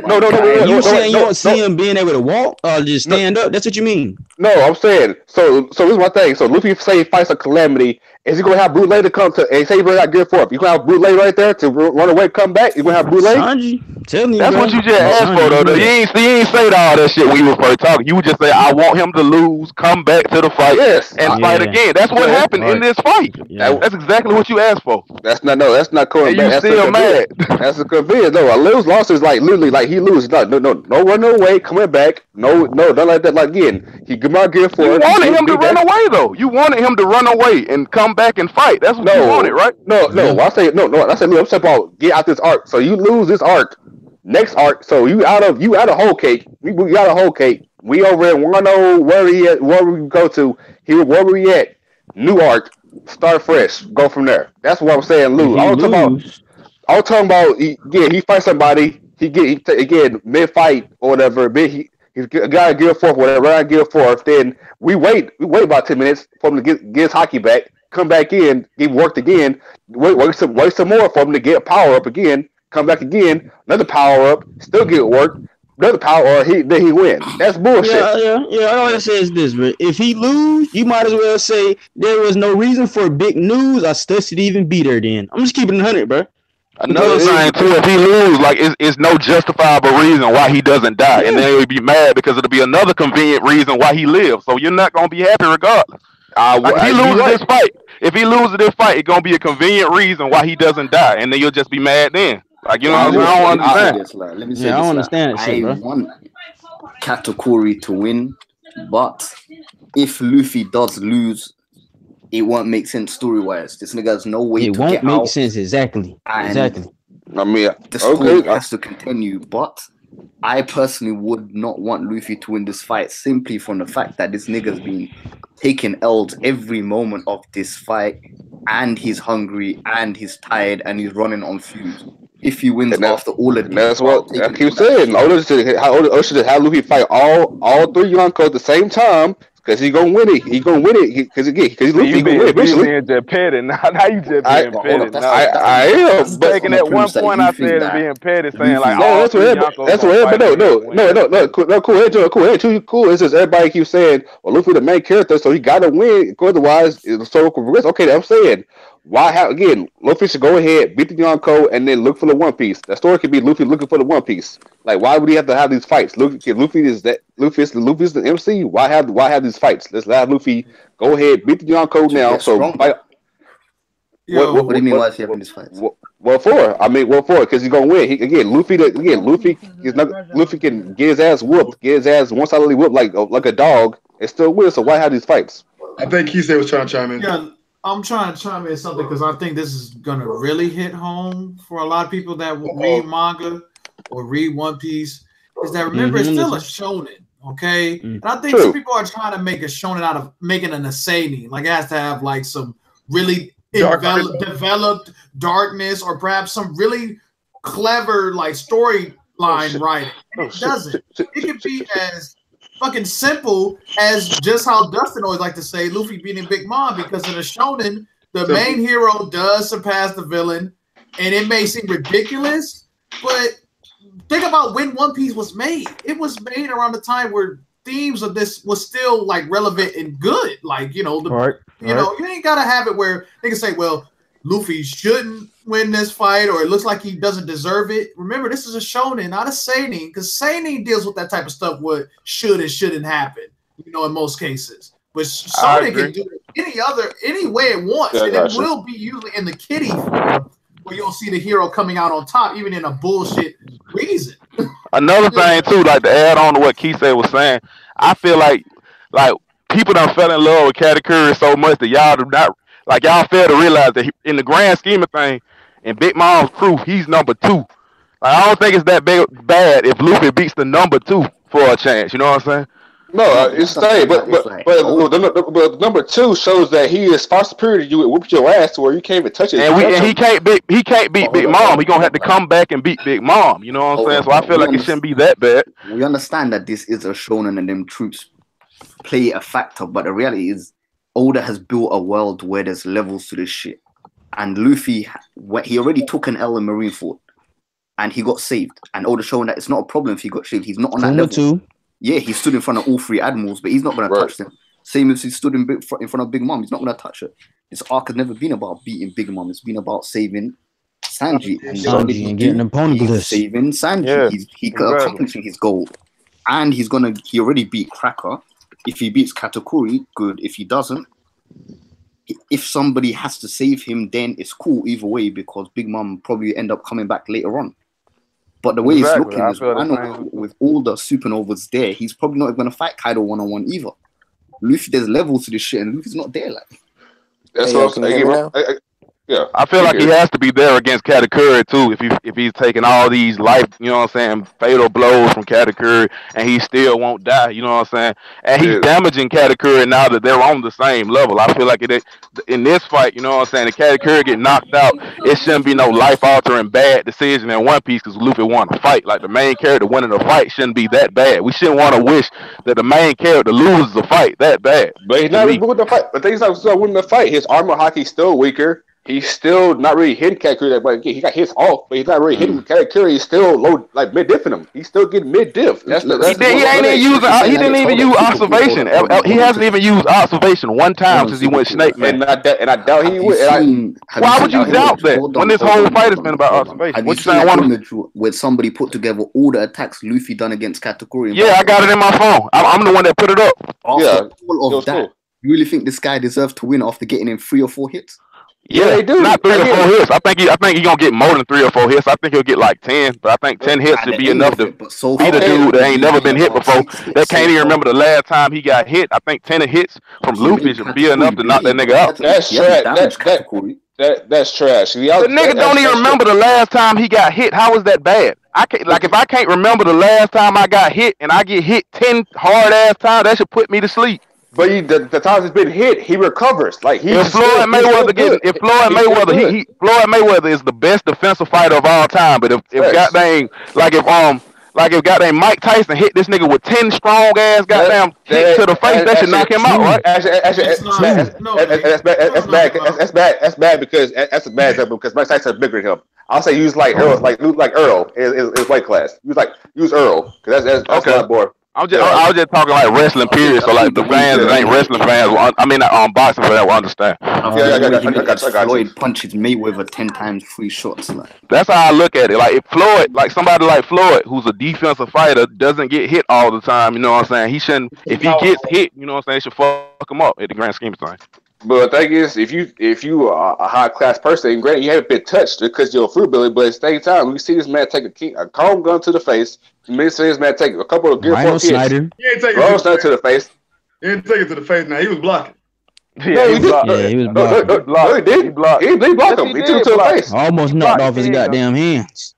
no. You saying you don't see him being able to walk or just stand up? That's what you mean? No, I'm saying. So this is my thing. So Luffy say he fights a calamity. Is he gonna have Bootleg to come to and say he's gonna get for it? You gonna have Bootleg right there to run away, come back? You gonna have Bootleg? Tell me, that's what you just asked for, though. You ain't say all that shit when you were first talking. You would just say, "I want him to lose, come back to the fight, and fight again." That's what happened in this fight. Yeah. That's exactly what you asked for. That's not coming and back. You still mad? That's a convenience. No, a loss is like literally like he loses. No running away, coming back. No, don't like that. Like again, he come out here for. You wanted him to run away though. You wanted him to run away and come back and fight. That's what you wanted, right? No. I say no. I say no. I'm talking about get out this arc. So you lose this arc. Next arc, so you out of whole cake. We got a whole cake. We over at Wano, where we go to. Here, where we at? New arc, start fresh, go from there. That's what I'm saying. Lose. I'm talking about. He fights somebody. He again mid fight or whatever. He's got to give forth whatever. I give forth. Then we wait about 10 minutes for him to get his hockey back. Come back in, get worked again. Wait some more for him to get power up again. Come back again, another power up, still get work, another power, then he win. That's bullshit. Yeah. All I say is this, but if he lose, you might as well say there was no reason for big news. I Stussy to even be there. Then I'm just keeping it 100, bro. Another thing too, if he lose, like it's no justifiable reason why he doesn't die, and then he'll be mad because it'll be another convenient reason why he lives. So you're not gonna be happy regardless. If he loses this fight, it's gonna be a convenient reason why he doesn't die, and then you'll just be mad then. Like, you know, I don't understand. Let me say this. I don't understand that shit, bro. I want Katakuri to win, but if Luffy does lose, it won't make sense story-wise. This nigga has no way to get out. It won't make sense, exactly. I mean, the story has to continue, but I personally would not want Luffy to win this fight simply from the fact that this nigga's been taking L's every moment of this fight, and he's hungry, and he's tired, and he's running on fumes. If he wins after all of this, that's what I keep saying. Oda should have Luffy fight all three Yonkos at the same time. Because he's gonna win it. He's gonna win it. Because Luffy gonna win eventually. You being just petty. Now you just being petty. I am. Taking that one point I said and being petty, saying like, no, that's what everybody. No, cool. It's just everybody keeps saying, well, Luffy the main character, so he gotta win. Otherwise, it's so risk. Okay, I'm saying, Luffy should go ahead, beat the Yonko, and then look for the One Piece. The story could be Luffy looking for the One Piece. Like, why would he have to have these fights? Luffy's the MC. Why have these fights? Let's have Luffy go ahead, beat the Yonko now. So, what do you mean? Why is he having these fights? What for? Because he's gonna win. Luffy can get his ass whooped, one solidly whooped like a dog, and still win. So why have these fights? I think Kisei was trying to chime in. Yeah. I'm trying to chime in something because I think this is gonna really hit home for a lot of people that read manga or read One Piece. Is that remember it's still a shonen, okay? And I think some people are trying to make a shonen out of making an seinen. Like it has to have like some really developed darkness or perhaps some really clever like storyline writing. And it doesn't. It can be as fucking simple as just how Dustin always like to say Luffy beating Big Mom, because in a shonen, the main hero does surpass the villain, and it may seem ridiculous, but think about when One Piece was made. It was made around the time where themes of this was still like relevant and good. Like, you know, you ain't gotta have it where they can say, well, Luffy shouldn't win this fight, or it looks like he doesn't deserve it. Remember, this is a shonen, not a seinen, because seinen deals with that type of stuff, what should and shouldn't happen, you know, in most cases. But shonen can do it any way it wants, and it will be usually in the kiddie form, where you'll see the hero coming out on top, even in a bullshit reason. Another thing too, like to add on to what Kisei was saying, I feel like people done fell in love with Katakuri so much that y'all do not. Like, y'all fail to realize that in the grand scheme of things, in Big Mom's crew, he's number 2. Like, I don't think it's that bad if Luffy beats the number 2 for a chance. You know what I'm saying? No, it's the same. But number 2 shows that he is far superior to you and whoop your ass to where you can't even touch it. And he can't beat Big Mom. He gonna have to come back and beat Big Mom. You know what I'm saying? So I feel like it shouldn't be that bad. We understand that this is a shonen and them troops play a factor, but the reality is, Oda has built a world where there's levels to this shit. And Luffy, he already took an L in Marineford, and he got saved. And Oda showing that it's not a problem if he got saved. He's not on that level. Yeah, he stood in front of all 3 admirals, but he's not going to touch them. Same as he stood in front of Big Mom. He's not going to touch her. This arc has never been about beating Big Mom. It's been about saving Sanji. And getting the Poneglyphs. Saving Sanji. He's accomplishing his goal. And he already beat Cracker. If he beats Katakuri, good. If he doesn't, if somebody has to save him, then it's cool either way, because Big Mom probably end up coming back later on. But the way it's looking is, with all the supernovas there, he's probably not going to fight Kaido one-on-one either. Luffy, there's levels to this shit, and Luffy's not there. Like, that's what I'm saying. Yeah, I feel like he has to be there against Katakuri too. If he's taking all these life, you know what I'm saying, fatal blows from Katakuri, and he still won't die. You know what I'm saying, and he's damaging Katakuri now that they're on the same level. I feel like in this fight, you know what I'm saying, if Katakuri get knocked out, it shouldn't be no life altering bad decision in One Piece because Luffy won a fight. Like, the main character winning a fight shouldn't be that bad. We shouldn't want to wish that the main character loses a fight that bad. But he's not even winning the fight. But he's not winning the fight. His armor hockey's still weaker. He's still not really hitting Katakuri that much. He got hits off, but he's not really hitting Katakuri. He's still low, like mid-diffing him. He's still getting mid-diff. He didn't even use observation. He hasn't even used observation one time since he went Snake Man. And I doubt he would. Why would you doubt that when this whole fight has been about observation? What you saying? Where somebody put together all the attacks Luffy done against Katakuri. Yeah, I got it in my phone. I'm the one that put it up. After all of that, you really think this guy deserves to win after getting in 3 or 4 hits? Yeah, they do. Not 3 or 4 hits. I think he's gonna get more than 3 or 4 hits. I think he'll get like 10, but I think 10 hits should be enough to beat a dude that ain't never been hit before. That can't even remember the last time he got hit. I think 10 hits from Luffy should be enough to knock that nigga out. That's trash. That's trash. The nigga don't even remember the last time he got hit. How is that bad? I can't like if I can't remember the last time I got hit and I get hit 10 hard ass times, that should put me to sleep. But the times he's been hit, he recovers. Like if Floyd Mayweather Floyd Mayweather is the best defensive fighter of all time, but if goddamn if goddamn Mike Tyson hit this nigga with 10 strong ass goddamn hits to the face, that should knock him out, right? That's bad because that's a bad example because Mike Tyson is bigger than him. I'll say use like Earl, like Earl is weight class. Use Earl because that's okay. A lot more. I was just talking like wrestling period, so like the fans that ain't wrestling fans, I mean boxing for that will understand. Floyd punches Mayweather 10 times 3 shots. Like. That's how I look at it. Like if Floyd, like somebody like Floyd, who's a defensive fighter, doesn't get hit all the time, you know what I'm saying? He shouldn't. If he gets hit, you know what I'm saying, it should fuck him up at the grand scheme of things. But the thing is, if you are a high class person, granted you haven't been touched because you're a fruit belly, but at the same time, we see this man take a comb gun to the face. We see this man take a couple of gear Rhino Snyder. He ain't taking it to the face. He didn't take it to the face. Now he was blocking. Yeah, he was blocking. No, he did. He blocked him. He took it to the face. Almost knocked off his goddamn hands.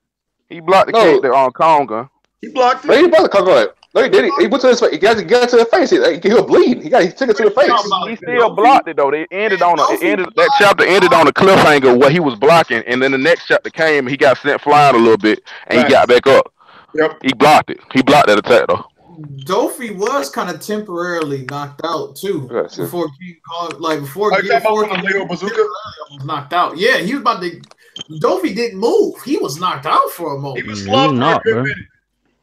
He blocked the kick on comb gun. He blocked it. No, he blocked the comb gun. No, he did it. He went to his face. He got it to the face. He was bleeding. He took it to the face. He still blocked it though. That chapter ended on a cliffhanger where he was blocking, and then the next chapter came. He got sent flying a little bit, and he got back up. Yep. He blocked it. He blocked that attack though. Dofi was kind of temporarily knocked out too before King Kong, before Leo Bazooka was knocked out. Yeah, he was about to. Dofi didn't move. He was knocked out for a moment. He was slumped for a good minute.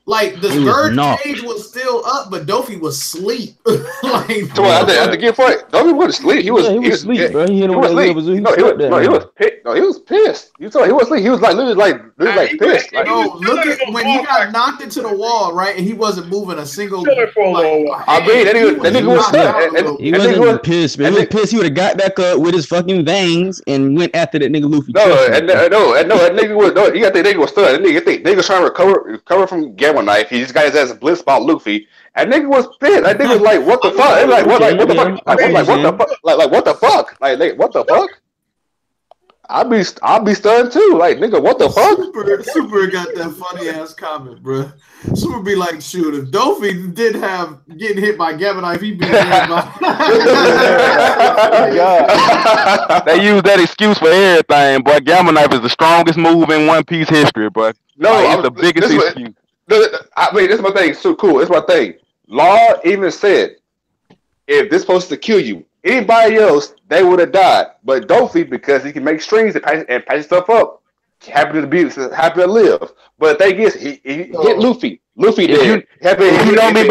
Like the third cage was still up, but Dofi was asleep. So I had to get for it. Dofi wasn't asleep. He was asleep, bro. He was pissed. You saw he was asleep. He was like literally pissed. Look at when he got knocked into the wall, right? And he wasn't moving a single. I mean, that nigga was stuck. He wasn't pissed, man. He was pissed. He would have got back up with his fucking veins and went after that nigga Luffy. That nigga was. You got the nigga was stuck. That nigga was trying to recover from Gamma Knife. He just got his ass blitzed about Luffy. And nigga was pissed. That nigga was like, "What the fuck?" Like, what the fuck? Like, what the fuck? Like, what the fuck? I'll be stunned too. Like, nigga, what the fuck? Super got that funny ass comment, bro. Super be like, shoot, if Dofi did have getting hit by Gamma Knife, he'd be hit by. They use that excuse for everything, boy. Gamma Knife is the strongest move in One Piece history, bro. No, it's the biggest excuse. I mean, this is my thing. It's so cool. It's my thing. Law even said, if this supposed to kill you, anybody else, they would have died. But Dofi, because he can make strings and patch stuff up, happy to live. But the thing is, he hit Luffy. Luffy did. If you know me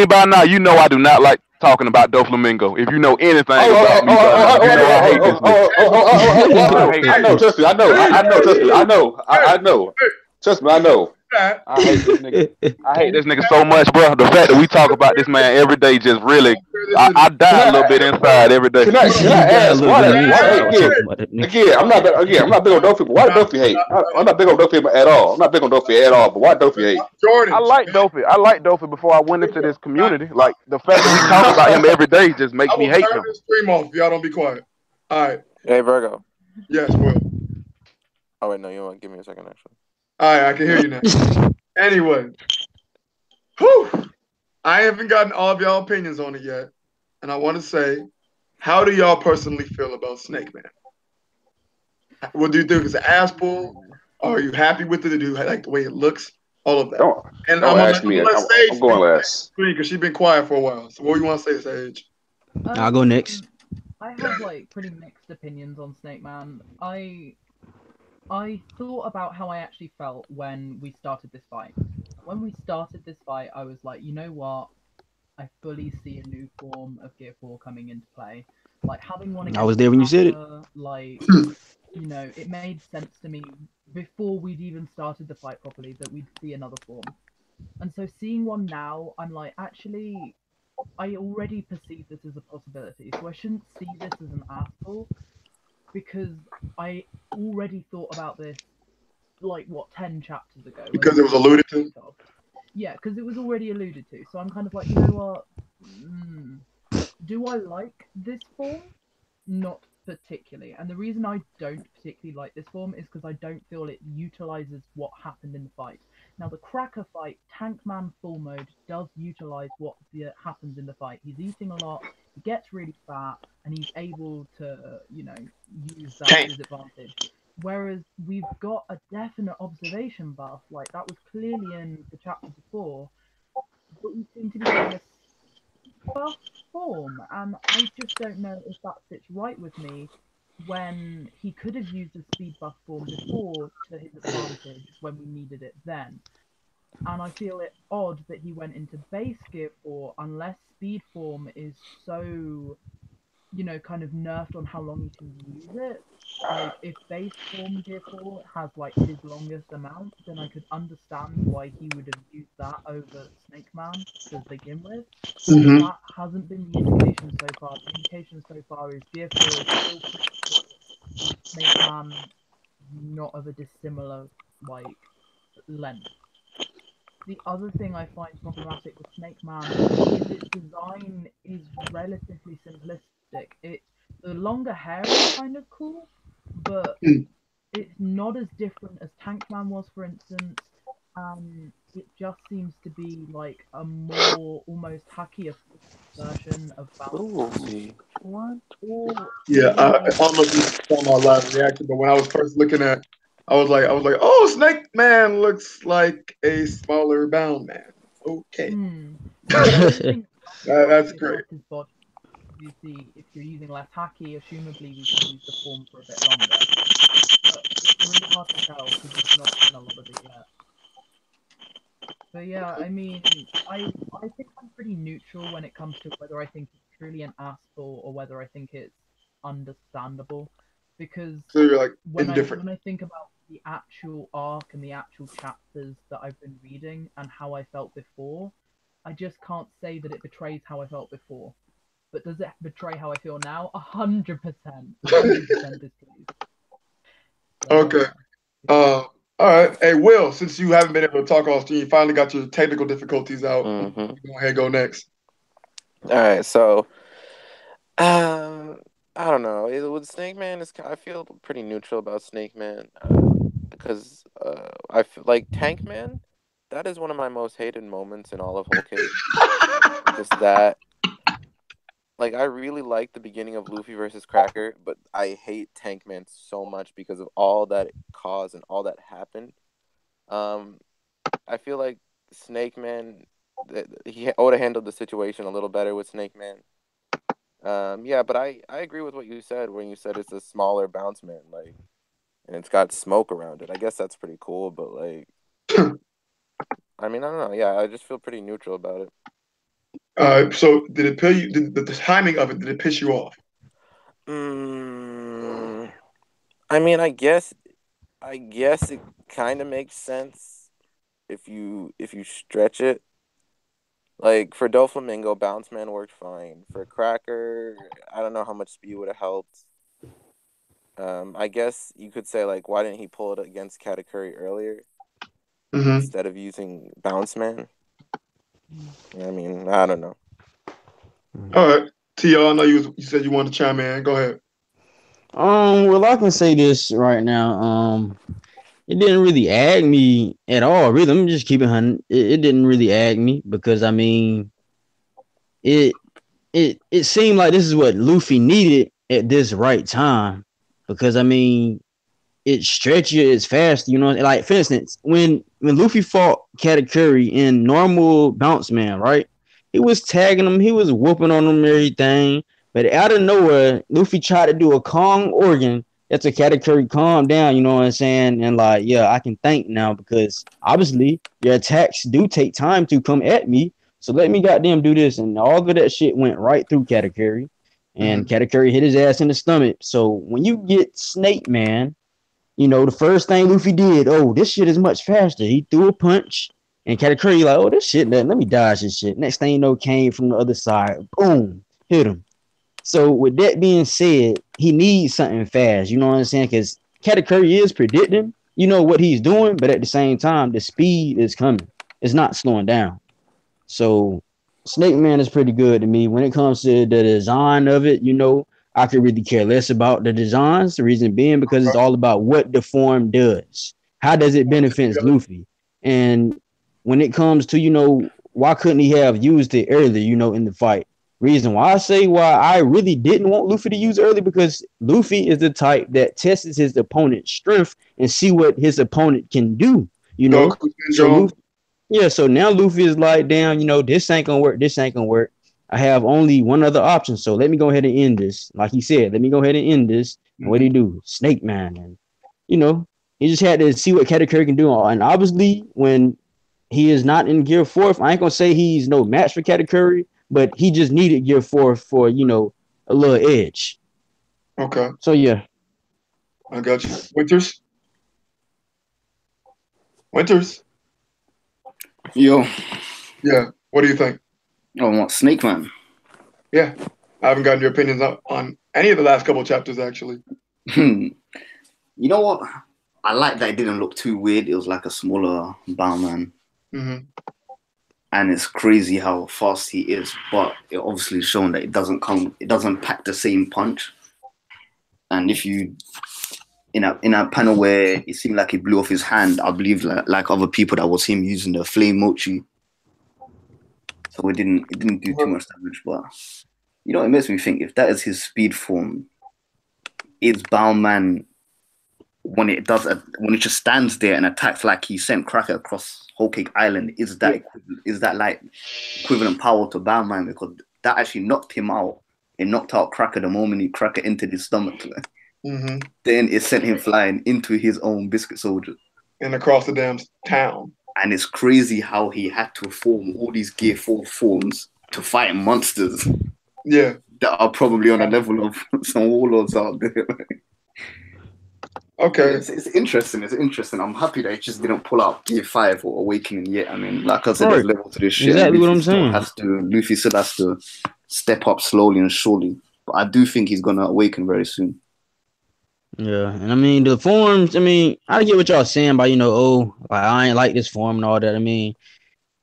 by now, you know I do not like talking about Doflamingo. If you know anything about me, I hate this nigga. I know. Trust me. I know. Trust me. I know. I hate this nigga. I hate this nigga so much, bro. The fact that we talk about this man every day just really, I die a little bit inside every day. Can I ask why again? I'm not big on Dofi, but why Dofi hate? I'm not big on Dofi at all. I'm not big on Dofi at all. But why Dofi hate? Jordan, I like Dofi before I went into this community. Like the fact that we talk about him every day just makes me hate him. Turn this stream off. Y'all don't be quiet. All right. Hey Virgo. Yes, Will. Oh wait, no, you want to give me a second actually. All right, I can hear you now. Anyway, I haven't gotten all of y'all opinions on it yet, and I want to say, how do y'all personally feel about Snake Man? What do you think? Is it ass pull? Are you happy with it? Do you like the way it looks? All of that. I'm going last because she's been quiet for a while. So what do you want to say, Sage? I'll go next. I have like pretty mixed opinions on Snake Man. I thought about how I actually felt when we started this fight. When we started this fight, I was like, you know what? I fully see a new form of Gear 4 coming into play. Like, having one against I was there when you said it. Like, you know, it made sense to me before we'd even started the fight properly that we'd see another form. And so seeing one now, I'm like, actually, I already perceive this as a possibility. So I shouldn't see this as an asshole. Because I already thought about this, like, 10 chapters ago. Because it was alluded to? Yeah, because it was already alluded to. So I'm kind of like, you know what? Do I like this form? Not particularly. And the reason I don't particularly like this form is because I don't feel it utilizes what happened in the fight. Now, the Cracker fight, Tankman full mode does utilize what happens in the fight. He's eating a lot, he gets really fat, and he's able to, use that to his advantage. Whereas we've got a definite observation buff, like that was clearly in the chapter before, but we seem to be getting a buff form, and I just don't know if that sits right with me when he could have used a speed buff form before to his advantage when we needed it then. And I feel it odd that he went into base gear 4 unless speed form is so, kind of nerfed on how long you can use it. Like, if base form gear 4 has like his longest amount, then I could understand why he would have used that over Snake Man to begin with. Mhm. That hasn't been the indication so far. The indication so far is gear 4 is still pretty Snake Man, not of a dissimilar length. The other thing I find problematic with Snake Man is its design is relatively simplistic. The longer hair is kind of cool, but it's not as different as Tankman was, for instance. It just seems to be like a more almost hackier version of Bounce. What? Yeah, I don't know if you saw my live reaction, but when I was first looking at, I was like, oh, Snake Man looks like a smaller Bound Man. Okay, that's great. You see, if you're using less hacky, assumably we can use the form for a bit longer. But it's really hard to tell because we've not seen a lot of it yet. But yeah, I mean, I think I'm pretty neutral when it comes to whether I think it's truly an asshole or whether I think it's understandable. Because So you're like when indifferent. I think about the actual arc and the actual chapters that I've been reading and how I felt before, I just can't say that it betrays how I felt before. But does it betray how I feel now? 100%. 100% is pleased. Okay. All right. Hey, Will, since you haven't been able to talk all stream, you finally got your technical difficulties out. Go ahead and go next. All right. So, I don't know. With Snake Man, I feel pretty neutral about Snake Man because I feel like Tank Man. That is one of my most hated moments in all of Whole Cake. Just that. Like, I really like the beginning of Luffy versus Cracker, but I hate Tank Man so much because of all that it caused and all that happened. I feel like Snake Man, he would have handled the situation a little better with Snake Man. Yeah, but I agree with what you said when you said it's a smaller Bounce Man, like, and it's got smoke around it. I guess that's pretty cool, but like, I mean, I don't know. Yeah, I just feel pretty neutral about it. So did it piss you? Did the timing of it? Did it piss you off? I mean, I guess it kind of makes sense if you stretch it. Like for Doflamingo, Bounce Man worked fine. For Cracker, I don't know how much speed would have helped. I guess you could say like, why didn't he pull it against Katakuri earlier instead of using Bounce Man? I mean, I don't know. All right, T.O., I know you said you wanted to chime in. Go ahead. Well, I can say this right now. It didn't really ag me at all. Really, I'm just keeping it. It didn't really ag me because I mean, it seemed like this is what Luffy needed at this right time because I mean, it stretches it's fast. Like for instance, when Luffy fought Katakuri in normal Bounce Man, right? He was tagging him, he was whooping on him and everything. But out of nowhere, Luffy tried to do a Kong Organ. That's a Katakuri calm down, you know what I'm saying? And like, yeah, I can think now because obviously your attacks do take time to come at me. So let me goddamn do this. And all of that shit went right through Katakuri. And Katakuri hit his ass in the stomach. So when you get Snake Man, the first thing Luffy did, oh, this shit is much faster. He threw a punch. And Katakuri like, oh, this shit, let me dodge this shit. Next thing you know, came from the other side. Boom. Hit him. So with that being said, he needs something fast. You know what I'm saying? Because Katakuri is predicting, what he's doing. But at the same time, the speed is coming. It's not slowing down. So Snake Man is pretty good to me. When it comes to the design of it, I I could really care less about the designs. The reason being because it's all about what the form does. How does it benefit Luffy? And when it comes to, you know, why couldn't he have used it earlier, you know, in the fight? Reason why I really didn't want Luffy to use early, because Luffy is the type that tests his opponent's strength and see what his opponent can do, you know. So now Luffy is like, damn, you know, this ain't gonna work. I have only one other option, so let me go ahead and end this. Like he said, let me go ahead and end this. And what did he do? Snake Man. And, you know, he just had to see what Katakuri can do. And obviously, when he is not in Gear 4th, I ain't gonna say he's no match for Katakuri, but he just needed Gear 4th for, you know, a little edge. Okay. So, yeah. I got you. Winters? Yo. Yeah. What do you think? Oh, what, Snake Man? Yeah. I haven't gotten your opinions on any of the last couple of chapters, actually. You know what? I like that it didn't look too weird. It was like a smaller Bowman. Mm-hmm. And it's crazy how fast he is, but it obviously shown that it doesn't pack the same punch. And if you in a panel where it seemed like he blew off his hand, I believe like other people, that was him using the flame mochi. So it didn't do too much damage. But you know, it makes me think, if that is his speed form, is Bowman, when it just stands there and attacks like he sent Cracker across Whole Cake Island, is that like equivalent power to Bowman? Because that actually knocked him out. It knocked out Cracker the moment Cracker entered his stomach. Mm-hmm. Then it sent him flying into his own Biscuit Soldier. And across the damn town. And it's crazy how he had to form all these Gear 4 forms to fight monsters. Yeah. That are probably on a level of some warlords out there. Okay. It's interesting. It's interesting. I'm happy that it just didn't pull out Gear 5 or Awakening yet. I mean, like I said, there's level to this shit. Exactly what I'm saying. Luffy still has to step up slowly and surely. But I do think he's going to awaken very soon. Yeah, and I mean, the forms, I mean, I get what y'all saying about, you know, oh, I ain't like this form and all that. I mean,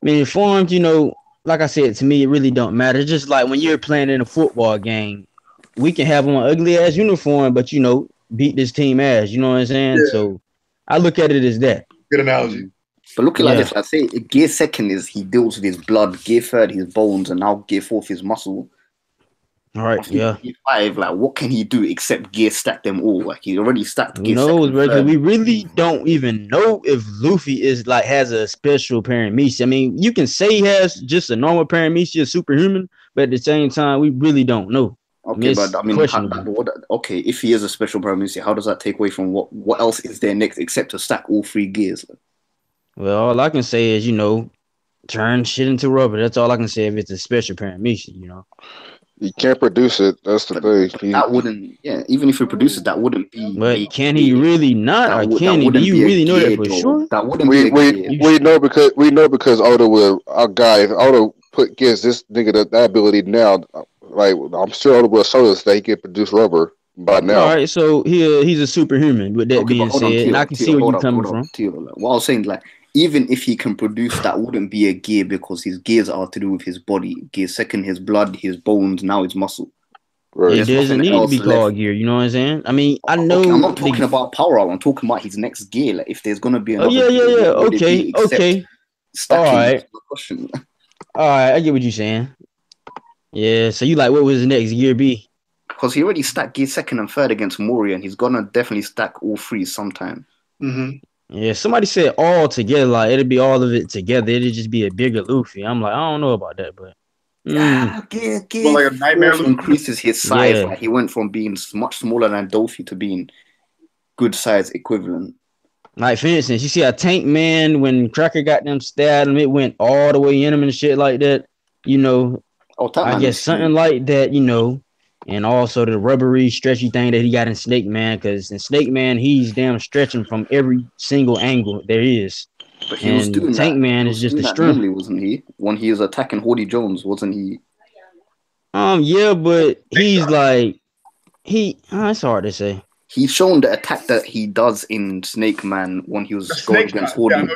the forms, you know, like I said, to me, it really don't matter. It's just like when you're playing in a football game, we can have on ugly ass uniform, but, you know, beat this team ass. You know what I'm saying? Yeah. So I look at it as that. Good analogy. But looking like this, I say Gear 2nd is he deals with his blood, Gear 3rd his bones, and now Gear 4th his muscle. All right, yeah. Gear 5, like, what can he do except gear stack them all? Like, he already stacked Gear 2nd. Because we really don't even know if Luffy is like has a special paramecia. I mean, you can say he has just a normal paramecia, superhuman, but at the same time, we really don't know. Okay, okay, if he is a special paramecia, how does that take away from what else is there next except to stack all 3 gears? Well, all I can say is, you know, turn shit into rubber. That's all I can say if it's a special paramecia, you know. You can't produce it. That's the thing. That wouldn't, even if he produces, that wouldn't be. But can he really not? Or can he? Do you really know that for sure? That wouldn't we know because Oda will, our guy, if Oda gives this nigga that ability now, like, I'm sure Oda will show us that he can produce rubber by now. All right, so he's a superhuman. With that being said, and I can see where you're coming from. What I was saying, like, even if he can produce, that wouldn't be a gear because his gears are to do with his body. Gear 2nd, his blood, his bones, now his muscle. Right. It doesn't need to be called gear, you know what I'm saying? I mean, I know. Okay, I'm not talking about power up. I'm talking about his next gear. Like, if there's gonna be another gear, okay. All right, I get what you're saying. Yeah, so you like, what was the next gear be? Because he already stacked Gear 2nd and 3rd against Moria, and he's gonna definitely stack all 3 sometime. Mm-hmm. Yeah, somebody said all together, like it'd be all of it together. It'd just be a bigger Luffy. I'm like, I don't know about that, but Gear like a nightmare increases his size. Like, he went from being much smaller than Dofi to being good size equivalent. Like, for instance, you see a Tank Man, when Cracker got them stabbed him, it went all the way in him and shit like that. You know, I guess something like that, you know. And also the rubbery, stretchy thing that he got in Snake Man, because in Snake Man, he's damn stretching from every single angle there is. But he was doing Tank Man is just the strength. Normally, wasn't he? When he was attacking Hardy Jones, wasn't he? Yeah, but he's like, it's hard to say. He's shown the attack that he does in Snake Man when he was going against Hardy.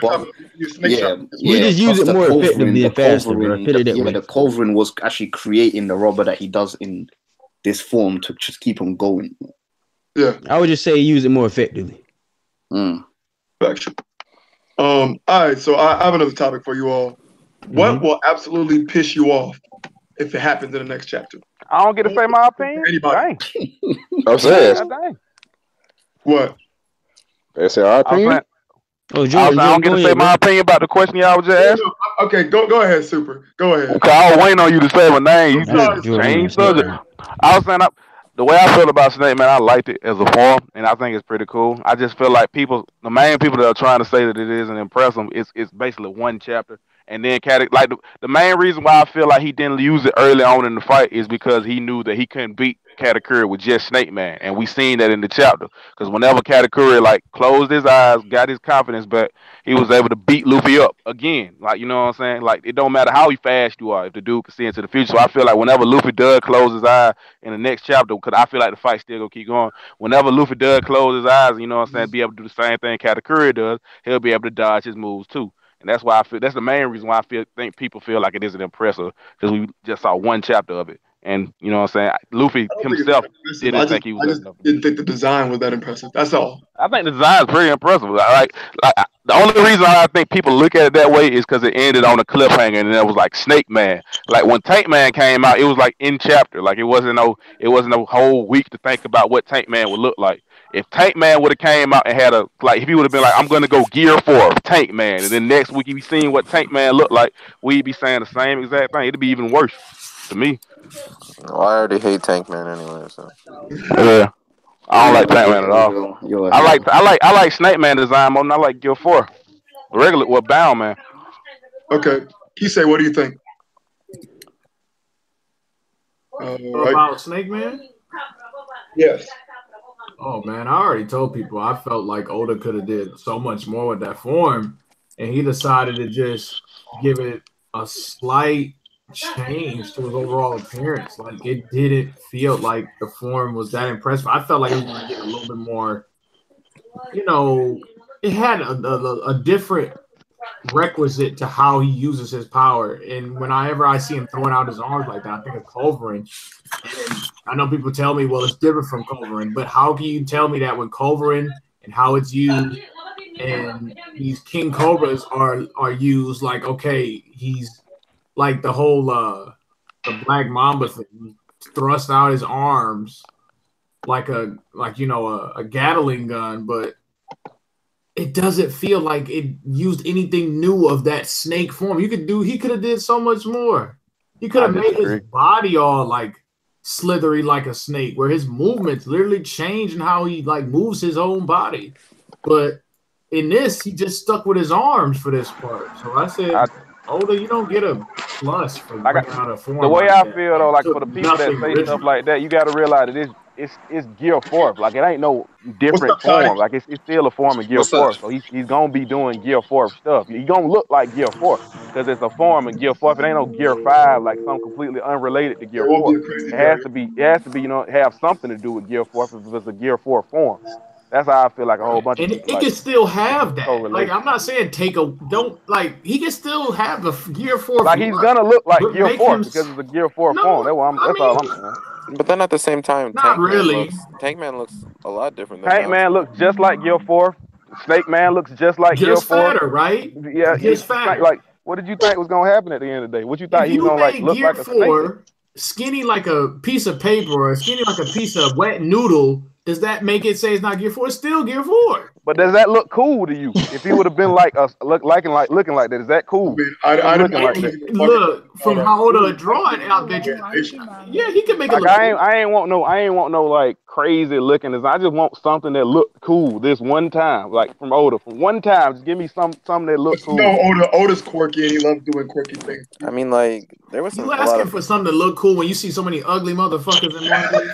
He just used it more effectively and faster, bro. The Culverin was actually creating the rubber that he does in this form to just keep on going. Yeah, I would just say use it more effectively. Gotcha. All right, so I have another topic for you all. What will absolutely piss you off if it happens in the next chapter? I don't get to say my opinion. Anybody? I'm saying. Dang. What? They say our opinion. Oh, I don't get to say my opinion about the question y'all was just asking. Okay, go ahead, Super. Go ahead. Okay, I was waiting on you to say my name. You just changed subject. I was saying, the way I feel about Snake Man, I liked it as a form, and I think it's pretty cool. I just feel like the main people that are trying to say that it isn't impressive, it's basically one chapter. And then like the main reason why I feel like he didn't use it early on in the fight is because he knew that he couldn't beat Katakuri with just Snake Man, and we seen that in the chapter. Because whenever Katakuri like closed his eyes, got his confidence back, he was able to beat Luffy up again. Like, you know what I'm saying? Like, it don't matter how fast you are if the dude can see into the future. So I feel like whenever Luffy does close his eye in the next chapter, because I feel like the fight still gonna keep going. Whenever Luffy does close his eyes, you know what I'm saying, be able to do the same thing Katakuri does, he'll be able to dodge his moves too. And that's why that's the main reason why think people feel like it isn't impressive, because we just saw one chapter of it. And you know what I'm saying? Luffy himself didn't think he was. I just didn't think the design was that impressive. That's all. I think the design is pretty impressive. Like the only reason I think people look at it that way is because it ended on a cliffhanger, and it was like Snake Man. Like when Tank Man came out, it was like in chapter. Like it wasn't no whole week to think about what Tank Man would look like. If Tank Man would have came out and had if he would have been like, I'm gonna go Gear 4 Tank Man, and then next week you be seeing what Tank Man looked like, we'd be saying the same exact thing. It'd be even worse to me. Well, I already hate Tank Man anyway, so yeah. I don't like Tank Man at all. I like Snake Man design more than I like Gear 4. Regular Bound Man. Okay. Kisei, what do you think? About Snake Man? Yes. Oh man, I already told people I felt like Oda could have did so much more with that form, and he decided to just give it a slight change to his overall appearance. Like it didn't feel like the form was that impressive. I felt like it was going to get a little bit more, it had a different requisite to how he uses his power. And whenever I see him throwing out his arms like that, I think of Culverin. And I know people tell me, well, it's different from Culverin, but how can you tell me that when Culverin and how it's used and these King Cobras are used, like, okay, he's like the whole the Black Mamba thing, he thrust out his arms like a Gatling gun, but it doesn't feel like it used anything new of that snake form. He could have did so much more. He could have made his body all like slithery like a snake, where his movements literally change in how he like moves his own body. But in this, he just stuck with his arms for this part. So I said, Oda, you don't get a plus for bringing out a form. The way like I that. feel though, like for the people that say stuff like that, you got to realize that it's Gear 4. Like it ain't no different form. Like it's still a form of Gear 4. So he's gonna be doing Gear 4 stuff. He's gonna look like Gear 4 because it's a form of Gear 4. If it ain't no Gear 5, like something completely unrelated to Gear 4, it has to be have something to do with Gear 4 if it's a Gear 4 form. That's how I feel like a whole bunch of people. It can still have that. Like I'm not saying he can still have the Gear 4. Like he's gonna look like Gear 4 because it's a Gear 4 form. That's all I'm saying. But then at the same time, Tank Man looks a lot different. Tank Man looks just like Gear 4. Snake Man looks just like Gear 4. Fatter, right? Yeah, just fatter. Like, what did you think was gonna happen at the end of the day? What you thought he was gonna like look Gear like a 4, snake? Skinny like a piece of paper or skinny like a piece of wet noodle? Does that make it say it's not Gear 4? It's still Gear 4. But does that look cool to you? If he would have been like us, looking like that, is that cool? Look, from how Oda draw it out there, yeah, he can make it look cool. I ain't want no like crazy looking design. I just want something that looked cool this one time, like from Oda. For one time, just give me something that looks cool. No, Oda's quirky and he loves doing quirky things. I mean, like there was you asking for something to look cool when you see so many ugly motherfuckers in one place.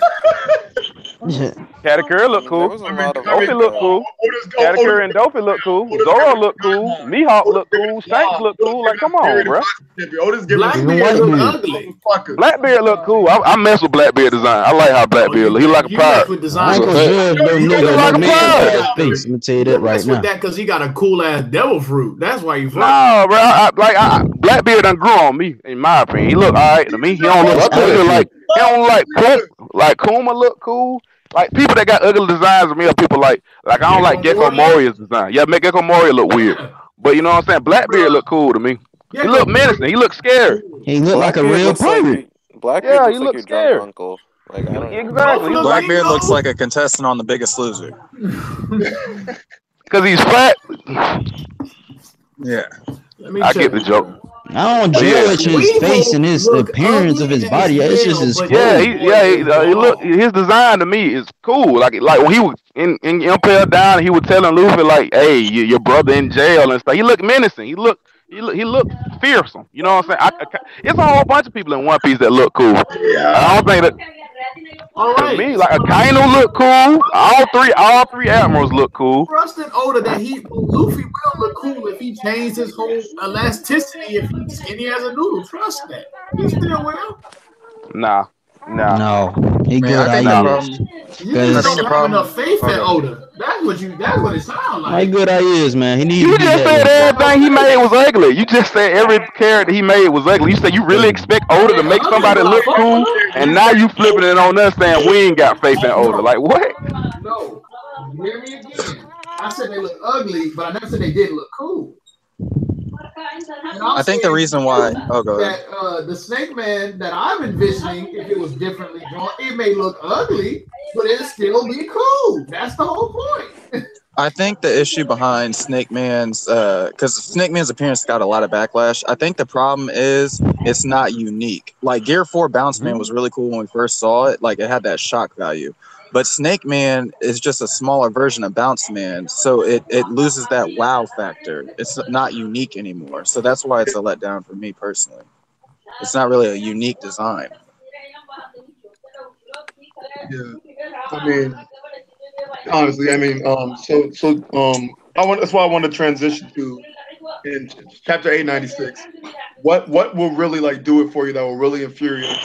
Katakuri look cool. Dofi look cool. Katakuri and Dofi look cool. Zoro look cool. Mihawk look cool. Shanks look cool. Like, come on, bro. Blackbeard look ugly. Blackbeard look cool. I mess with Blackbeard design. I like how Blackbeard look. He like a pirate. He like a pirate. Let me tell you that right now. That because he got a cool ass devil fruit. That's why you. No, bro. Blackbeard done grew on me. In my opinion, he look all right to me. He don't look like He don't like Kuma look cool. Like people that got ugly designs of me are people like I don't like Gecko Moria's design. Yeah, make Gecko Moria look weird. But you know what I'm saying? Blackbeard look cool to me. He look menacing. He look scared. He look like a real pirate. Blackbeard looks like your drunk uncle. Like I don't exactly. Blackbeard looks like a contestant on The Biggest Loser. Because he's fat. Yeah. I get the joke. I don't judge his face and his appearance of his body. It's just his clothes. He look. His design to me is cool. Like when he was in Impel Down, he was telling Luffy like, "Hey, your brother in jail and stuff." He looked menacing. He looked fearsome. You know what I'm saying? It's a whole bunch of people in One Piece that look cool. I don't think that. All right. To me, like Akainu look cool. All three admirals look cool. Trusting Oda that Luffy will look cool if he changed his whole elasticity. If he's skinny as a noodle, trust that he still will. No, he good. You just don't have enough faith in Oda. That's what it sounds like. How good I is, man. He needs. You just said everything he made was ugly. You just said every character he made was ugly. You said you really expect Oda to make somebody look cool, and now you flipping it on us saying we ain't got faith in Oda. Like what? No, you hear me again. I said they look ugly, but I never said they didn't look cool. I think the reason why that the Snake Man that I'm envisioning, if it was differently drawn, it may look ugly, but it'll still be cool. That's the whole point. I think the issue behind Snake Man's, because Snake Man's appearance got a lot of backlash. I think the problem is it's not unique. Like Gear 4 Bounce Man was really cool when we first saw it. Like it had that shock value. But Snake Man is just a smaller version of Bounce Man, so it loses that wow factor. It's not unique anymore. So that's why it's a letdown for me personally. It's not really a unique design. Yeah, I mean, honestly, that's why I want to transition to in chapter 896. What will really like do it for you that will really infuriate?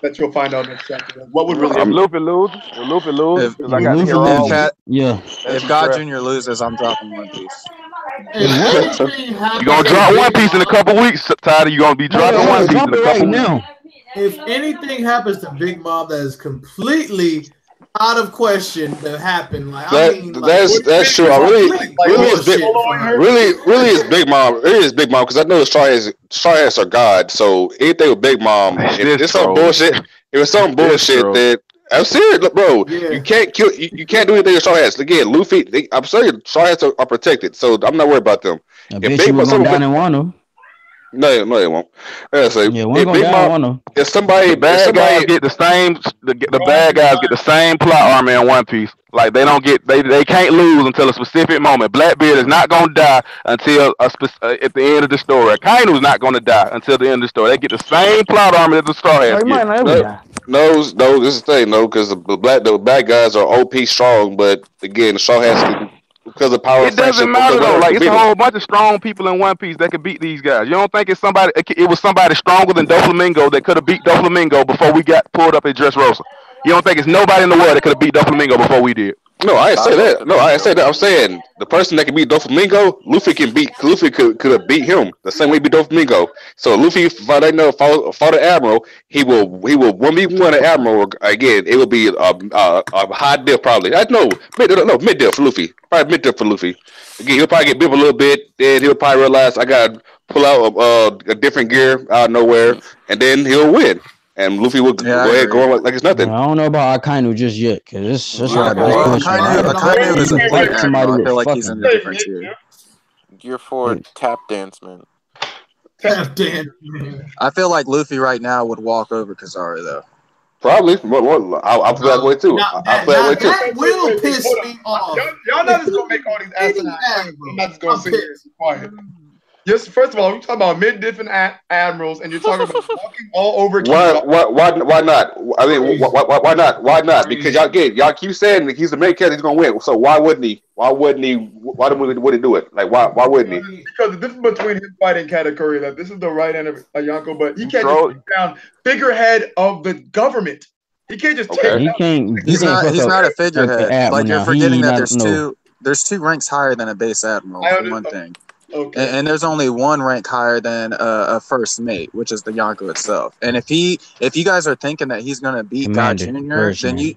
That you'll find out next chapter. What would really? Luffy lose. If God Jr. loses, I'm dropping One Piece. You're gonna drop One Piece in a couple weeks, Tyler. You're gonna be dropping One Piece in a couple weeks. If anything happens to Big Mom that is completely out of question to happen, like that's true. Really is Big Mom. It is Big Mom because I know Straw Hats are God. So anything with Big Mom, if it's some bullshit, that I'm serious, look, bro. Yeah. You can't kill. You can't do anything with Straw Hats. Again, Luffy. I'm sorry, Straw Hats are protected, so I'm not worried about them. I bet you was going down in Wano. No, it won't. If somebody bad guys get the same, the bad guys get the same plot armor in One Piece. Like they don't get, they can't lose until a specific moment. Blackbeard is not gonna die until at the end of the story. Akainu's not gonna die until the end of the story. They get the same plot armor that the Straw Hats get. No, this is the thing, because the bad guys are OP strong, but again, the Straw Hats because of power. It doesn't matter though. Like it's a whole bunch of strong people in One Piece that could beat these guys. You don't think it's somebody? It was somebody stronger than Doflamingo that could have beat Doflamingo before we got pulled up at Dressrosa. You don't think it's nobody in the world that could have beat Doflamingo before we did? No, I didn't say that. No, I didn't say that. I'm saying the person that can beat Doflamingo, Luffy could have beat him the same way he beat Doflamingo. So Luffy, if I don't know, fought an admiral, he will 1v1 an admiral again. It will be a high diff probably. Mid diff for Luffy. Probably mid diff for Luffy. Again, he'll probably get beat a little bit. Then he'll probably realize I got pull out a different gear out of nowhere, and then he'll win. And Luffy will go ahead going like it's nothing. I don't know about Akainu just yet, because it's like Akainu is a player. Somebody I feel like he's in a different tier. Gear 4 tap dance man. Tap dance man. I feel like Luffy right now would walk over Kizaru though. Probably. I'll feel that way too. That will piss me off. Y'all not just gonna make all these asinine. I'm not just gonna sit here and be quiet. Yes, first of all, we're talking about mid-different admirals, and you're talking about walking all over. Why not? I mean, why not? Why not? Because y'all keep saying that he's the main character, he's gonna win. So why wouldn't he? Why would he do it? Like why wouldn't he? Because the difference between him fighting Katakuri, that this is the right end of Yonko, but he can't just take down figurehead of the government. He can't just take. He's not a figurehead. Like you're forgetting that there's two ranks higher than a base admiral. For one thing. Okay. And there's only one rank higher than a first mate, which is the Yonko itself. And if you guys are thinking that he's gonna beat God Jr., then you.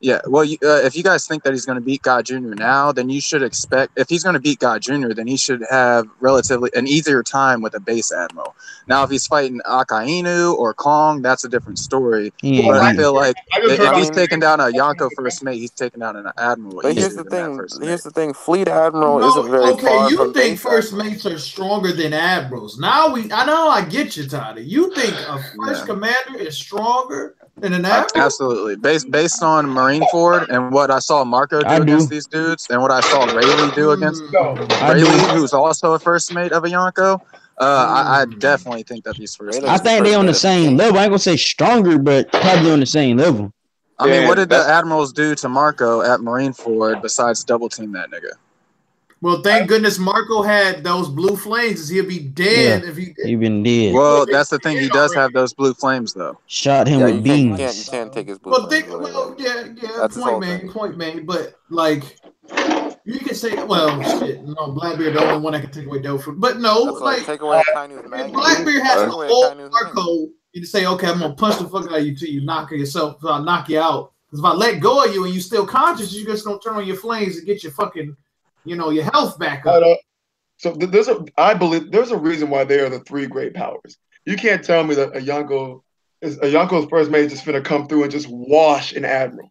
Yeah, well, if you guys think that he's going to beat God Jr. now, then you should expect, if he's going to beat God Jr., then he should have relatively an easier time with a base admiral. Now, if he's fighting Akainu or Kong, that's a different story. But I feel like if he's taking down a Yonko first mate, he's taking down an admiral. But here's the thing. Here's the thing. Fleet admiral isn't very far you from think first mates are stronger than admirals? I know I get you, Toddy. You think a first commander is stronger than an admiral? Absolutely. Based on Marineford and what I saw Marco do against these dudes, and what I saw Rayleigh do against Rayleigh, who's also a first mate of a Yonko. I definitely think that these first. I think they're on the same level. I ain't gonna say stronger, but probably on the same level. I mean, what did the admirals do to Marco at Marineford besides double team that nigga? Well, thank goodness Marco had those blue flames. He'd be dead if he. He'd been dead. Well, that's the thing. He does have those blue flames, though. Shot him with beams. You can't take his blue. Point made. But like, you can say, well, shit. No, Blackbeard the only one that can take away Dofus. But no, take away Kainu's magnet. Blackbeard has to hold Marco. You say, okay, I'm gonna punch the fuck out of you till you knock yourself. So I'll knock you out. Because if I let go of you and you still conscious, you just don't turn on your flames and get your fucking. Your health back up. So I believe there's a reason why they are the three great powers. You can't tell me that a Yonko's first mate just finna come through and just wash an admiral.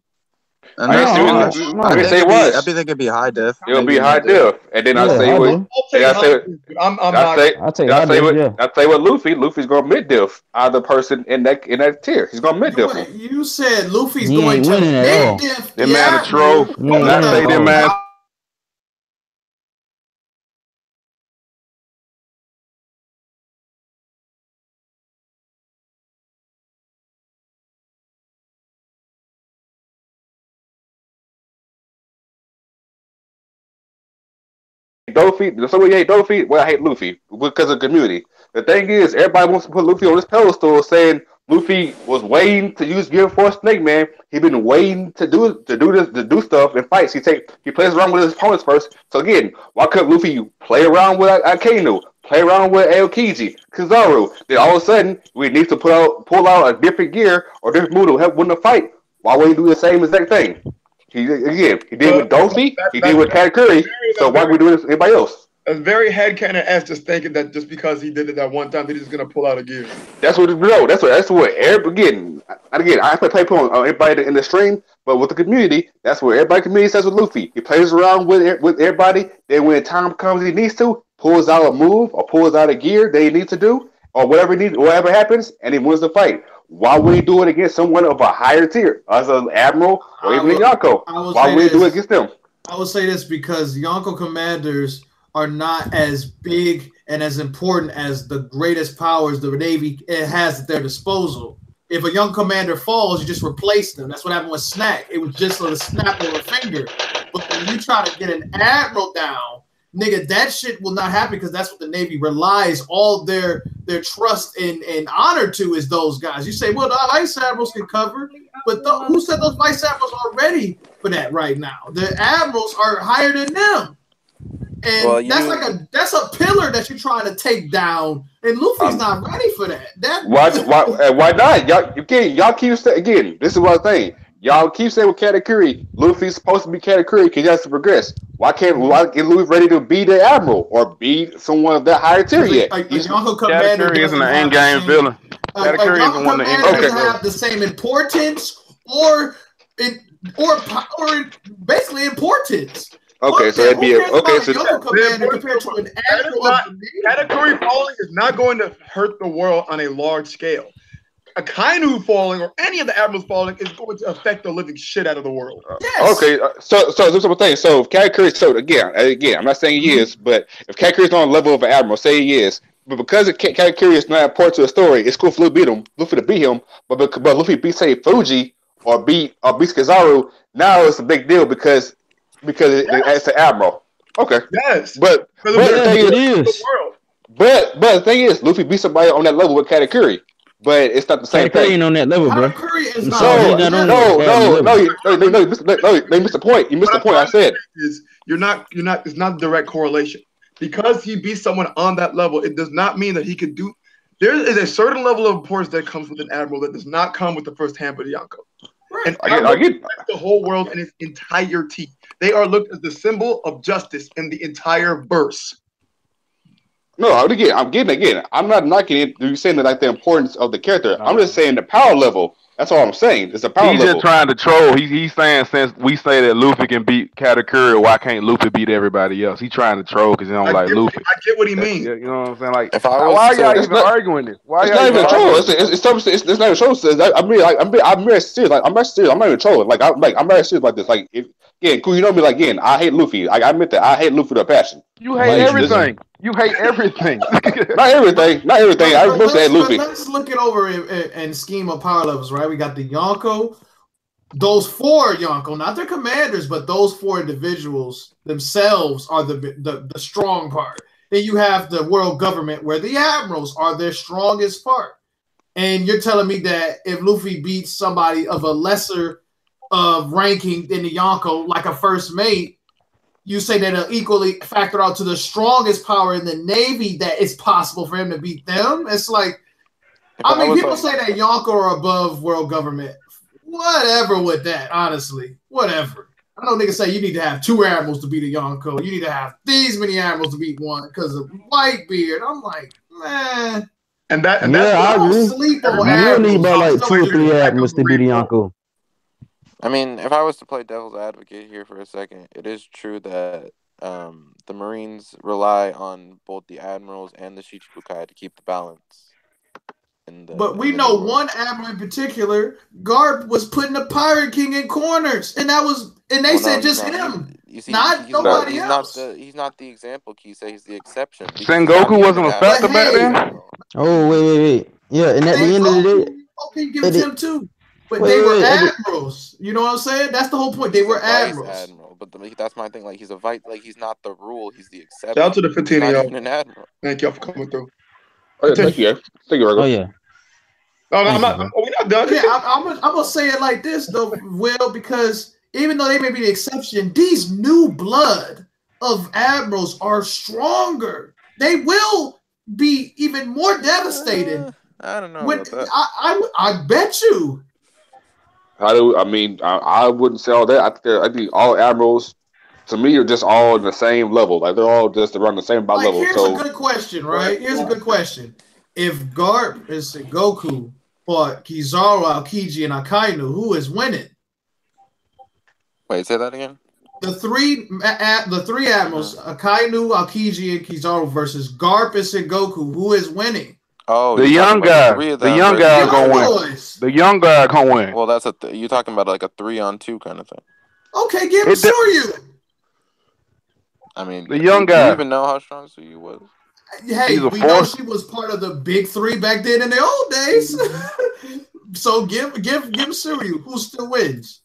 I didn't say it was. I think it'd be high def. It'll be high def, and then I say what? I say what Luffy's going mid def. Either person in that tier, he's going mid def. You said Luffy's going to mid def. Them man a troll. Not say them man. Dofi, so we hate Dofi. Well, I hate Luffy because of community. The thing is, everybody wants to put Luffy on this pedestal, saying Luffy was waiting to use Gear Force Snake Man. He been waiting to do stuff and fights. He plays around with his opponents first. So again, why couldn't Luffy play around with Akainu, play around with Aokiji, Kizaru? Then all of a sudden, we need to pull out a different gear or different move to help win the fight. Why wouldn't he do the same exact thing? He did with Dofi, he did with Katakuri, so why would we do this with anybody else? It's very headcanon-esque just thinking that just because he did it that one time, that he's just going to pull out a gear. That's what again, I play on everybody in the stream, but with the community, that's what everybody community says with Luffy. He plays around with everybody, then when time comes he needs to, pulls out a move or pulls out a gear that he needs to do, or whatever happens, and he wins the fight. Why would he do it against someone of a higher tier, as an admiral or even a Yonko? Why would he do it against them? I will say this because Yonko commanders are not as big and as important as the greatest powers the Navy has at their disposal. If a young commander falls, you just replace them. That's what happened with Snack. It was just a snap of a finger. But when you try to get an admiral down, nigga, that shit will not happen because that's what the Navy relies all their trust and honor to is those guys. You say, well, the vice admirals can cover, but who said those vice admirals are ready for that right now? The admirals are higher than them, and that's a pillar that you're trying to take down, and Luffy's not ready for that. Why not? Y'all keep saying again. This is what I'm saying. Y'all keep saying with Katakuri, Luffy's supposed to be Katakuri because he has to progress. Why get Luffy ready to be the admiral or be someone of that higher tier yet? Katakuri isn't an end-game villain. Katakuri isn't one of the end-game doesn't have the same importance or basically importance. Okay, so that'd be Katakuri falling is not going to hurt the world on a large scale. Akainu falling or any of the admirals falling is going to affect the living shit out of the world. Yes. Okay, so this is what I'm saying. So if Katakuri, again, I'm not saying he is, but if Katakuri is on the level of an admiral, say he is, but because Katakuri is not important to the story, it's cool for Luffy to beat him, but Luffy beat say Fuji or beat Kizaru, now it's a big deal because it's an admiral. Okay. Yes. But the thing is, Luffy beat somebody on that level with Katakuri. But it's not the same thing. Ain't on that level, bro. No, you missed the point. You missed the point. I said it's not direct correlation. because he beats someone on that level, it does not mean that he can do. There is a certain level of importance that comes with an admiral that does not come with the first hand of Yonko. And I get the whole world in its entirety. They are looked as the symbol of justice in the entire verse. No, again, I'm not knocking it. You're saying that like the importance of the character. I'm just saying the power level. That's all I'm saying. It's a power He's level. just trying to troll. He's saying since we say that Luffy can beat Katakuri, why can't Luffy beat everybody else? He's trying to troll because he don't like Luffy. I get what he means. You know what I'm saying? Like, If I was why are to- y'all It's even not- arguing this? Why It's y'all not even even a troll. arguing? It's not even troll. I'm very serious. Like I'm very serious. I'm not even trolling. I'm very serious about this. Like cool. You know me. Like again, I hate Luffy. I admit that I hate Luffy to a passion. You hate everything. You hate everything. Not everything. I mostly hate Luffy. Let's look it over and scheme of power levels, right? We got the Yonko, those 4 Yonko, not their commanders, but those 4 individuals themselves are the strong part. Then you have the world government, where the admirals are their strongest part. And you're telling me that if Luffy beats somebody of a lesser ranking than the Yonko, like a first mate, you say that it'll equally factor out to the strongest power in the Navy that it's possible for him to beat them? It's like, I mean, people say that Yonko are above world government. Whatever with that, honestly. Whatever. I know niggas say you need to have 2 admirals to beat a Yonko. You need to have these many admirals to beat one because of Whitebeard. I'm like, man. And that's I agree. Sleep on You admirals. need about like 2 or 3 Admirals. admirals to beat Yonko. I mean, if I was to play devil's advocate here for a second, it is true that the Marines rely on both the admirals and the Shichibukai to keep the balance. But we know one admiral in particular, Garp was putting the Pirate King in corners, and they said just him, not nobody else. He's not the example. Kisei, he's the exception. Sengoku wasn't a factor back then. Oh wait. Yeah, and at the end of the day, okay, give it to him too. But they were admirals. You know what I'm saying? That's the whole point. They were admirals. Admiral, but that's my thing. Like he's he's not the rule. He's the exception. Shout out to the 15 He's of not y'all. even an admiral. Thank y'all for coming through. Oh, yeah, thank you. Thank you, Virgo. oh yeah. No, I'm not. We're not done. Yeah, I'm gonna say it like this though, Will, because even though they may be the exception, these new blood of admirals are stronger. They will be even more devastating. I don't know about that. I bet you. I wouldn't say all that. I think all admirals, to me, are just all in the same level. Like they're all just around the same level. Here's a good question, right? Here's a good question. If Garp is Goku fought Kizaru, Aokiji, and Akainu, who is winning? Wait, say that again. The three admirals, Akainu, Aokiji, and Kizaru versus Garp and Goku, who is winning? Oh, the young guy. The young guy gonna win. The young guy gonna win. Well, that's you're talking about like a 3-on-2 kind of thing. Okay, give him Suryu. I mean, the young do guy. you even know how strong Suryu was? Hey, we know she was part of the big 3 back then in the old days. So give Suryu, who still wins.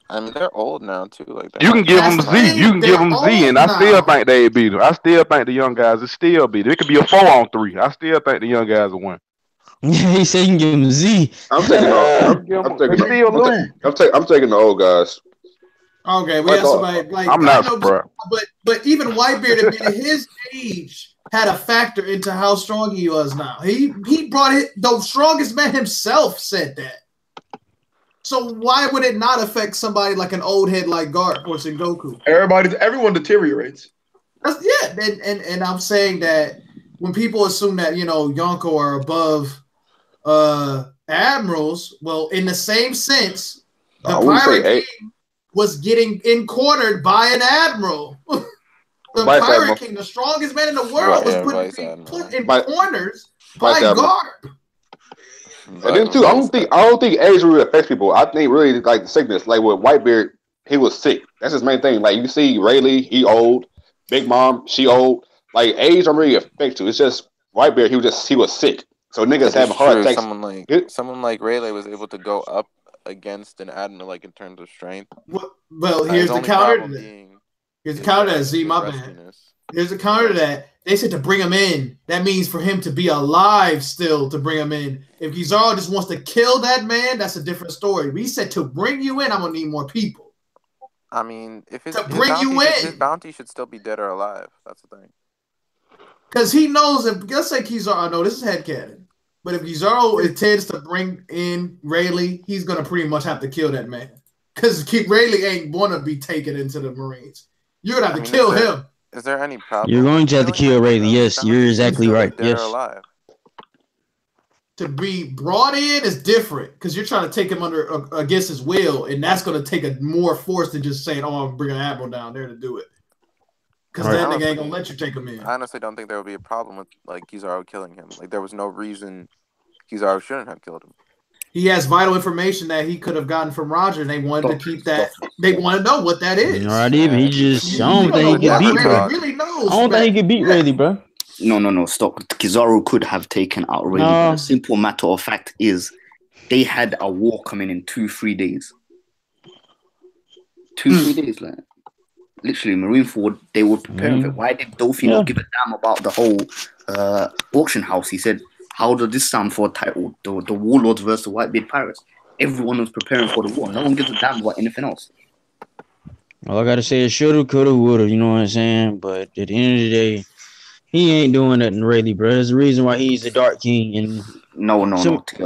I mean, they're old now too. Like you can give them Z. You can give them Z, and I still think they beat them. I still think the young guys will still beat them. It could be a 4-on-3. I still think the young guys will win. He said you can give them Z. I'm taking the old guys. Okay, we have somebody like I'm not surprised. But even Whitebeard at his age had a factor into how strong he was now. He brought it, the strongest man himself said that. So why would it not affect somebody like an old head like Garp or Sengoku? Everyone deteriorates. And I'm saying that when people assume that, Yonko are above admirals, well, in the same sense, the Pirate King was getting cornered by an admiral. The Pirate King, the strongest man in the world, was put in corners by Garp. And then too, I don't think age really affects people. I think really like the sickness, like with Whitebeard, he was sick. That's his main thing. Like you see Rayleigh, he old. Big Mom, she old. Like age don't really affect you. It's just Whitebeard, he was sick. So niggas having heart attacks. Someone like Rayleigh was able to go up against an admiral, like in terms of strength. Well, here's the counter to that. Here's the counter to that. Z, my bad. Here's the counter to that. They said to bring him in. That means for him to be alive still to bring him in. If Kizaru just wants to kill that man, that's a different story. But he said to bring you in, I'm gonna need more people. I mean, if it's to bring you in, his bounty should still be dead or alive. That's the thing. Because he knows if, let's say Kizaru, I know this is headcanon, but if Kizaru intends to bring in Rayleigh, he's going to pretty much have to kill that man. Because Rayleigh ain't going to be taken into the Marines. You're going to have to kill him. Is there any problem? You're going to have to kill Rayleigh. Yes, you're exactly right. Yes. Alive. To be brought in is different because you're trying to take him under against his will, and that's going to take a more force than just saying, "Oh, I'm bringing an admiral down there to do it." Because that nigga ain't gonna let you take him in. I honestly don't think there would be a problem with like Kizaru killing him. Like there was no reason Kizaru shouldn't have killed him. He has vital information that he could have gotten from Roger, and they wanted to keep that. They want to know what that is. Right, even he just. I don't think he could beat Rayleigh. Really knows. I don't think he could beat Rayleigh, bro. No, stop. Kizaru could have taken out Rayleigh. But the simple matter of fact is, they had a war coming in 2-3 days. 2-3 days, like. Literally, Marineford, they were preparing for it. Why did Dolphy not give a damn about the whole auction house? He said, how does this sound for a title? The Warlords versus the Whitebeard Pirates. Everyone was preparing for the war. No one gives a damn about anything else. All I got to say is shoulda, coulda, woulda. You know what I'm saying? But at the end of the day, he ain't doing nothing really, bro. There's a reason why he's the Dark King. And No,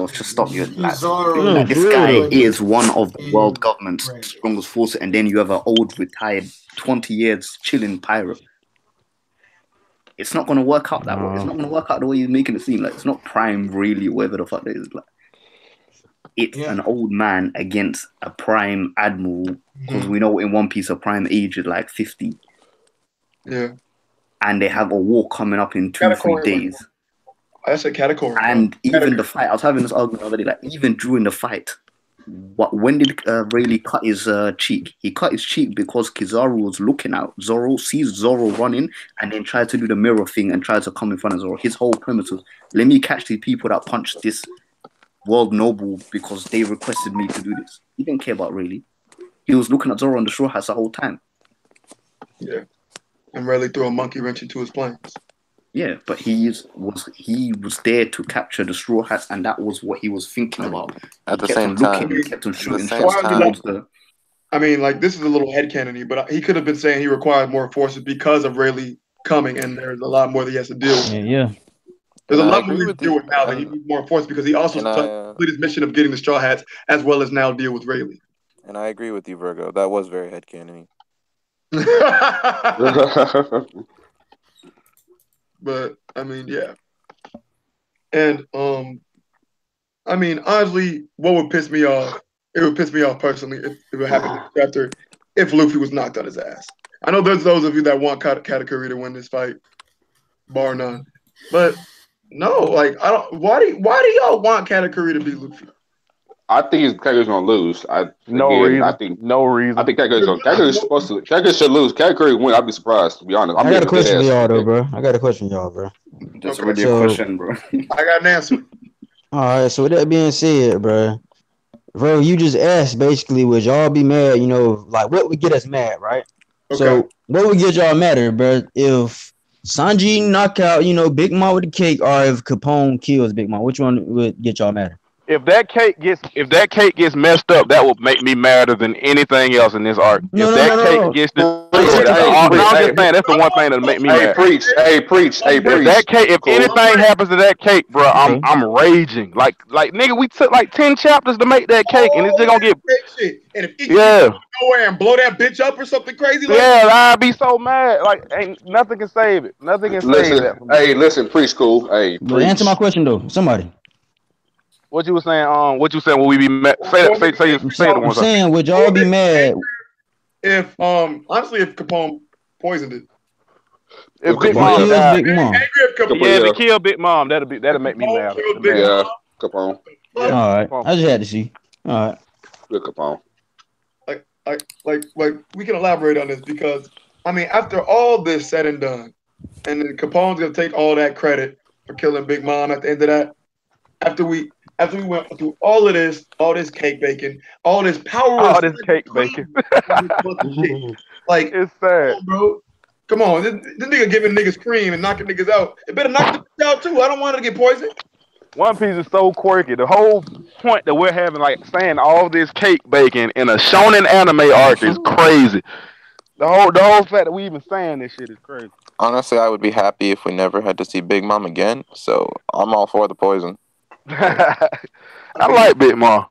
just stop you. Like, this guy is one of the world government's strongest forces, and then you have an old, retired, 20 years chilling pirate. It's not going to work out that way. It's not going to work out the way you're making it seem. Like, it's not prime, really, whatever the fuck it is. Like, it's an old man against a prime admiral, because we know in One Piece a prime age is like 50. Yeah. And they have a war coming up in 2-3 days. That's a category. And even the fight, I was having this argument already, like, even during the fight, when did Rayleigh cut his cheek? He cut his cheek because Kizaru was looking out. Zoro sees Zoro running and then tried to do the mirror thing and tried to come in front of Zoro. His whole premise was, let me catch the people that punched this world noble because they requested me to do this. He didn't care about Rayleigh. He was looking at Zoro on the Straw Hats the whole time. Yeah. And Rayleigh threw a monkey wrench into his plans. Yeah, but he was there to capture the Straw Hats, and that was what he was thinking about. At the same time, he kept on shooting. I mean, like, this is a little headcanon-y, but he could have been saying he required more forces because of Rayleigh coming, and there's a lot more that he has to deal with. Yeah. There's a lot more to deal with now that he needs more forces because he also completed his mission of getting the Straw Hats as well as now deal with Rayleigh. And I agree with you, Virgo. That was very headcanon-y. But I mean, yeah. And I mean, honestly, what would piss me off? It would piss me off personally if it happened in the chapter if Luffy was knocked on his ass. I know there's those of you that want Katakuri to win this fight, bar none. But no, like I don't. Why do y'all want Katakuri to beat Luffy? I think Katakuri's gonna lose. No reason. I think Katakuri's supposed to. Katakuri should lose. Katakuri win. I'd be surprised, to be honest. I got a question for y'all, though, bro. I got a question for y'all, bro. That's already a question, bro. I got an answer. All right. So with that being said, bro, you just asked basically, would y'all be mad? You know, like what would get us mad, right? Okay. So what would get y'all madder, bro? If Sanji knock out, Big Mom with the cake, or if Capone kills Big Mom, which one would get y'all madder? If that cake gets messed up, that would make me madder than anything else in this arc. If that cake gets destroyed, I'm just saying that's the one thing that'll make me mad. Preach. If anything happens to that cake, bro, I'm raging. Like nigga, we took like 10 chapters to make that cake, and it's just gonna get and if Ichigo go nowhere and blow that bitch up or something crazy like that, I'd be so mad. Like ain't nothing can save it. Nothing can save that. Hey, listen, preach cool. Hey, answer my question though, somebody. What you were saying? What you saying? Will we be mad? Say it one I'm saying, would y'all be mad if honestly if Capone poisoned it? If Big Mom died, to kill Big Mom, that'll make me mad. Yeah, Capone. All right, I just had to see. All right, good Capone. Like we can elaborate on this because I mean, after all this said and done, and then Capone's gonna take all that credit for killing Big Mom at the end of that. After we went through all this cake baking, all this power, all this cake baking, like it's sad, bro. Come on, this nigga giving niggas cream and knocking niggas out. It better knock the out too. I don't want it to get poisoned. One Piece is so quirky. The whole point that we're having, like saying all this cake baking in a shonen anime arc, is crazy. The whole fact that we even saying this shit is crazy. Honestly, I would be happy if we never had to see Big Mom again. So I'm all for the poison. I like Big Mom.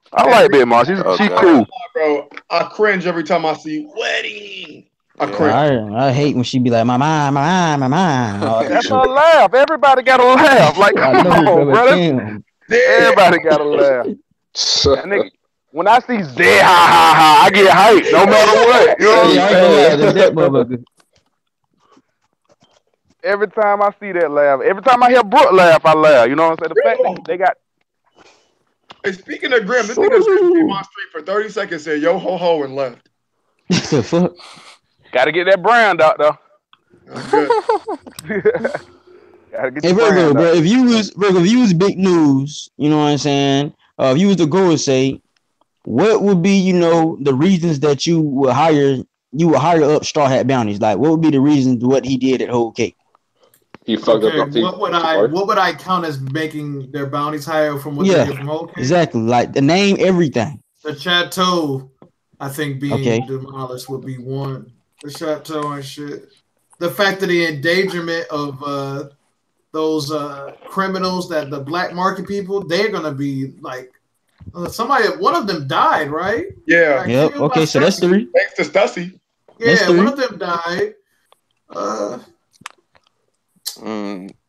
She's cool. Bro, I cringe every time I see wedding. I cringe. I hate when she be like, my mom. That's her laugh. Everybody got to laugh. Like, come on, brother. Everybody got to laugh. Nigga, when I see Z, ha, I get hyped no matter what. You know what I'm saying? Every time I see that laugh, every time I hear Brooke laugh, I laugh. You know what I'm saying? The fact that they got. Hey, speaking of Grim, this nigga came on street for 30 seconds, said yo ho ho and left. The fuck? Gotta get that brand out though. Hey, Virgo, bro, if you was big news, you know what I'm saying? If you was the Golden State, what would be, you know, the reasons that you would hire up Straw Hat Bounties? Like, what would be the reasons what he did at Whole Cake? He fucked up. What would I count as making their bounties higher from what they get from Whole Cake? Exactly. Like the name, everything. The Chateau, I think, being demolished would be one. The Chateau and shit. The fact that the endangerment of those criminals, that the black market people, they're gonna be like one of them died, right? Yeah. Like, yep. Okay, so that's 3. Thanks to Stussy. Yeah, one of them died.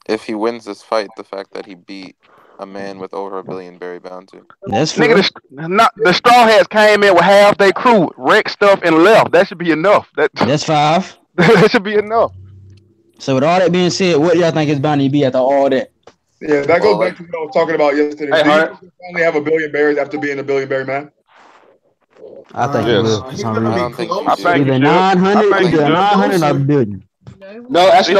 If he wins this fight, the fact that he beat a man with over $1 billion berry bounty. That's nigga. The Straw Hats came in with half their crew, wrecked stuff, and left. That should be enough. That's 5. That should be enough. So with all that being said, what do y'all think his bounty be after all that? Yeah, that goes back to what I was talking about yesterday. Hey, Do you finally have $1 billion berries after being a $1 billion berry man? I think he will. For some reason. I don't think he should. Either 900, either 900 or $1 billion. No, actually,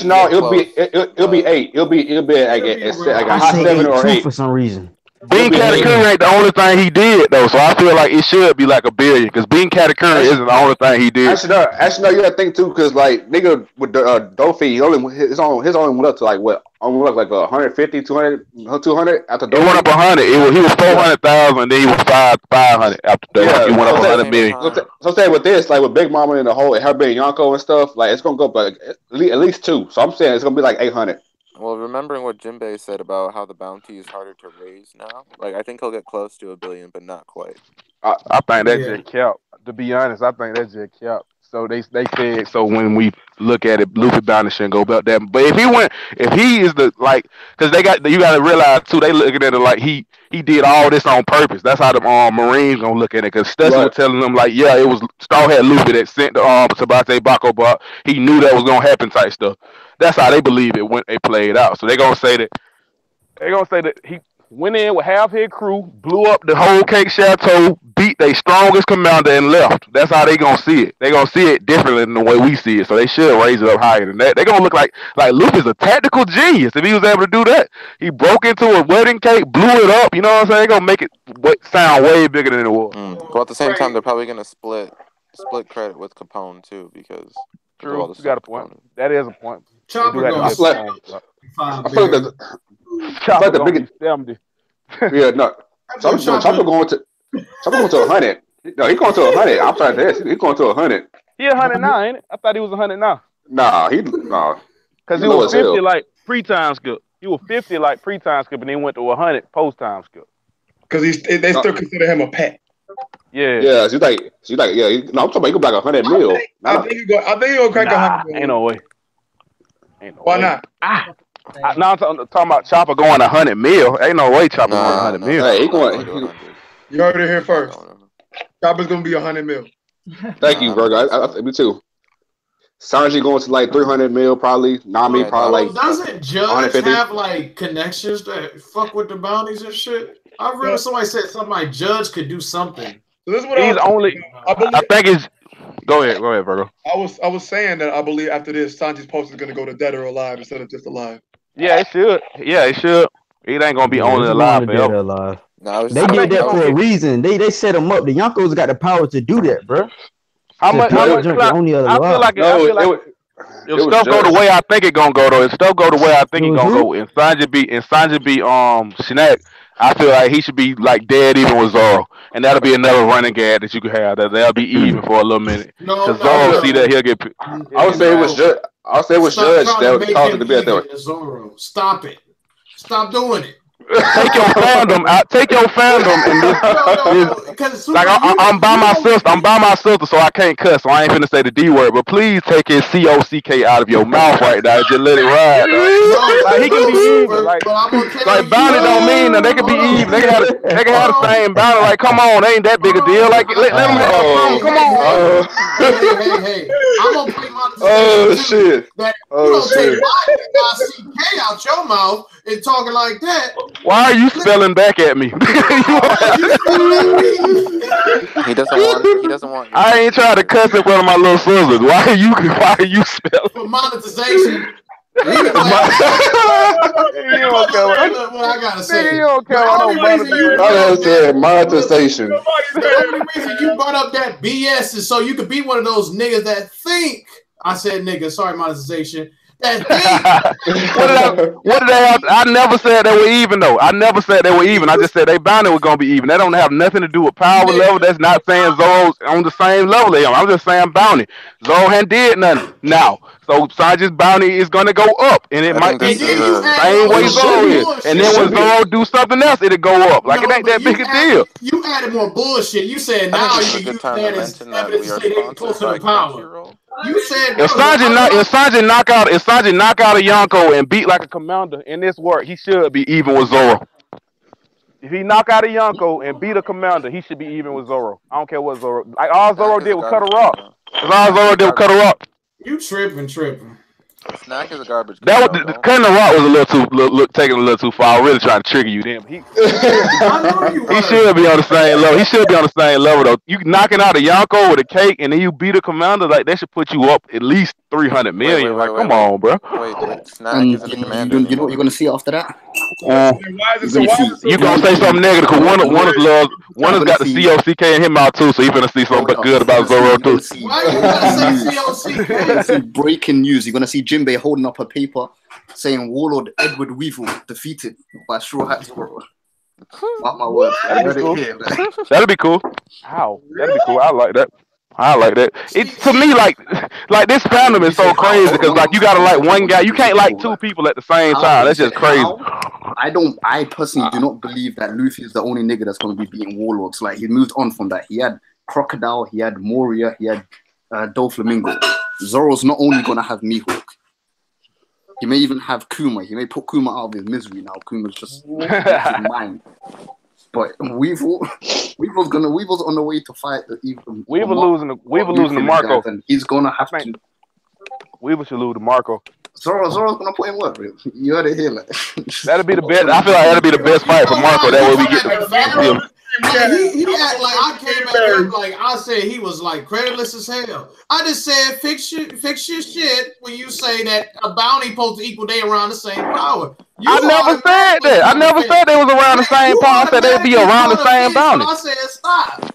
no. It'll be 8. It'll be like a hot 7 or 8 for some reason. Bean Katakuri ain't the only thing he did though, so I feel like it should be like $1 billion because Bean Katakuri isn't the only thing he did. Actually, no, you gotta think too, because like nigga with the Dofi, his only went up to like what? Only went up like 150, 200 after Dofi. It went up 100. He was 400,000, and then he was 500 after that. Yeah, he went up 100 million. So saying with this, like with Big Mama and the whole her being Yonko and stuff, like it's gonna go up like at least 2. So I'm saying it's gonna be like 800. Well, remembering what Jinbei said about how the bounty is harder to raise now, like I think he'll get close to $1 billion, but not quite. I think that's just kept. To be honest, I think that's just kept. So they said so when we look at it, Luffy bounty shouldn't go about that. But if he is the because you got to realize too, they looking at it like he did all this on purpose. That's how the Marines gonna look at it. Because Stussy was telling them like, yeah, it was Straw Hat Luffy that sent the Sabate Bako, but he knew that was gonna happen type stuff. That's how they believe it when they played out. So they're gonna say that he went in with half his crew, blew up the Whole Cake Chateau, beat their strongest commander, and left. That's how they gonna see it. They gonna see it differently than the way we see it. So they should raise it up higher than that. They gonna look like Luffy's a tactical genius if he was able to do that. He broke into a wedding cake, blew it up. You know what I'm saying? They gonna make it sound way bigger than it was. Well, at the same time, they're probably gonna split credit with Capone too because true. You got a point. That is a point. Chopper I feel like the biggest. Yeah, no. Chopper going to 100. No, he going to 100. I'm sorry, he's going to 100. He 109, ain't it? I thought he was 100 now. Nah. Because he was 50 like pre-time skip. He was 50 like pre-time skip, and then went to 100 post-time skip. Because they still consider him a pet. Yeah. Yeah, she's like, I'm talking about he go back 100 mil. I think he gonna crack 100 mil. Ain't no way. Why not? Now I'm talking about Chopper going 100 mil. Ain't no way Chopper going 100 mil. Hey, you heard it here first. Chopper's gonna be 100 mil. Thank you, Virgo. Me too. Sanji going to like 300 mil probably. Nami probably like. Doesn't Judge have like connections that fuck with the bounties and shit? I remember somebody said something like Judge could do something. So this is what I think it's. Go ahead, Virgo. I was saying that I believe after this, Sanji's post is gonna go to dead or alive instead of just alive. Yeah, it should. It ain't gonna be only alive forever. No, they did that for a reason. They set him up. The Yonkos got the power to do that, bro. How much? I feel like if stuff go the way I think it gonna go though, if stuff go the way I think it gonna go, and Sanji be Shinak, I feel like he should be like dead even with Zoro, and that'll be another running gag that you could have. That'll be even for a little minute. Because Zoro see that he'll get. I would say it was Judge. I would say it was Judge that caused it to be at that. Zoro, stop it! Stop doing it. Take your fandom out. Take your fandom and this. Like I'm by my sister. I'm by my sister, so I can't cuss. So I ain't finna say the D word. But please take his COCK out of your mouth right now. Just let it ride. Like he can be even. Like bounty don't mean that they can be even. They can have the same bounty. Like come on, ain't that big a deal. Like let them have come on. Hey, I'm gonna play my shit. That you don't take my CK out your mouth and talking like that. Why are you spelling back at me? He doesn't want. I ain't trying to cuss at one of my little sisters. Why are you spelling? For monetization. What I gotta say. Monetization. The only reason you brought up that BS is so you could be one of those niggas that think. I said nigga. Sorry, monetization. What did they have? I never said they were even though. I never said they were even. I just said they bounty was gonna be even. That don't have nothing to do with power level. That's not saying Zoro's on the same level they are. I'm just saying bounty. Zoro hadn't did nothing now. So Sanji's bounty is gonna go up, and it might be the same way Zoro is. And then when Zoro do something else, it'll go up. Like it ain't that big a deal. You added more bullshit. You said now you use that as evidence to say they close to the power. You said if Sanji knock out a Yonko and beat like a commander in this work, he should be even with Zoro. If he knock out a Yonko and beat a commander, he should be even with Zoro. I don't care what Zoro. Like all Zoro did was cut a rock. All Zoro did was cut a rock. You tripping. Snack is a garbage. That was cutting the rock was a little taking a little too far. I was really trying to trigger you. Damn, he should be on the same level. He should be on the same level though. You knocking out a Yonko with a cake and then you beat a commander, like that should put you up at least 300 million. Come on, bro. Wait. Snack is the commander. You know what you're gonna see after that? You gonna say something negative because one has got the COCK in him out too, so you finna see something good about Zoro too. Why you gotta say COCK? Breaking news. You're gonna see Jinbei holding up a paper saying Warlord Edward Weevil defeated by Straw Hat Zoro. Mark my words. That'll be cool. How? That'll be cool. I like that. It to me like this fandom is so crazy because like you gotta like one guy. You can't like two people at the same time. That's just crazy. I personally do not believe that Luffy is the only nigga that's gonna be beating Warlords. Like he moved on from that. He had Crocodile. He had Moria. He had Doflamingo. Zoro's not only gonna have Mihawk. He may even have Kuma. He may put Kuma out of his misery now. Kuma's just his mind. But Weevil's on the way to fight the evil. Weevil losing to Marco. And he's gonna have to. Weevil should lose to Marco. Zoro's gonna put in work. You heard it here. Like. That'll be the best. I feel like that'll be the best fight for Marco. That way we get the. He act like I came at him like I said he was like creditless as hell. I just said fix your shit when you say that a bounty supposed to equal they around the same power. I never said that. I never said they was around the same power. I said they'd be around the same bounty. I said stop.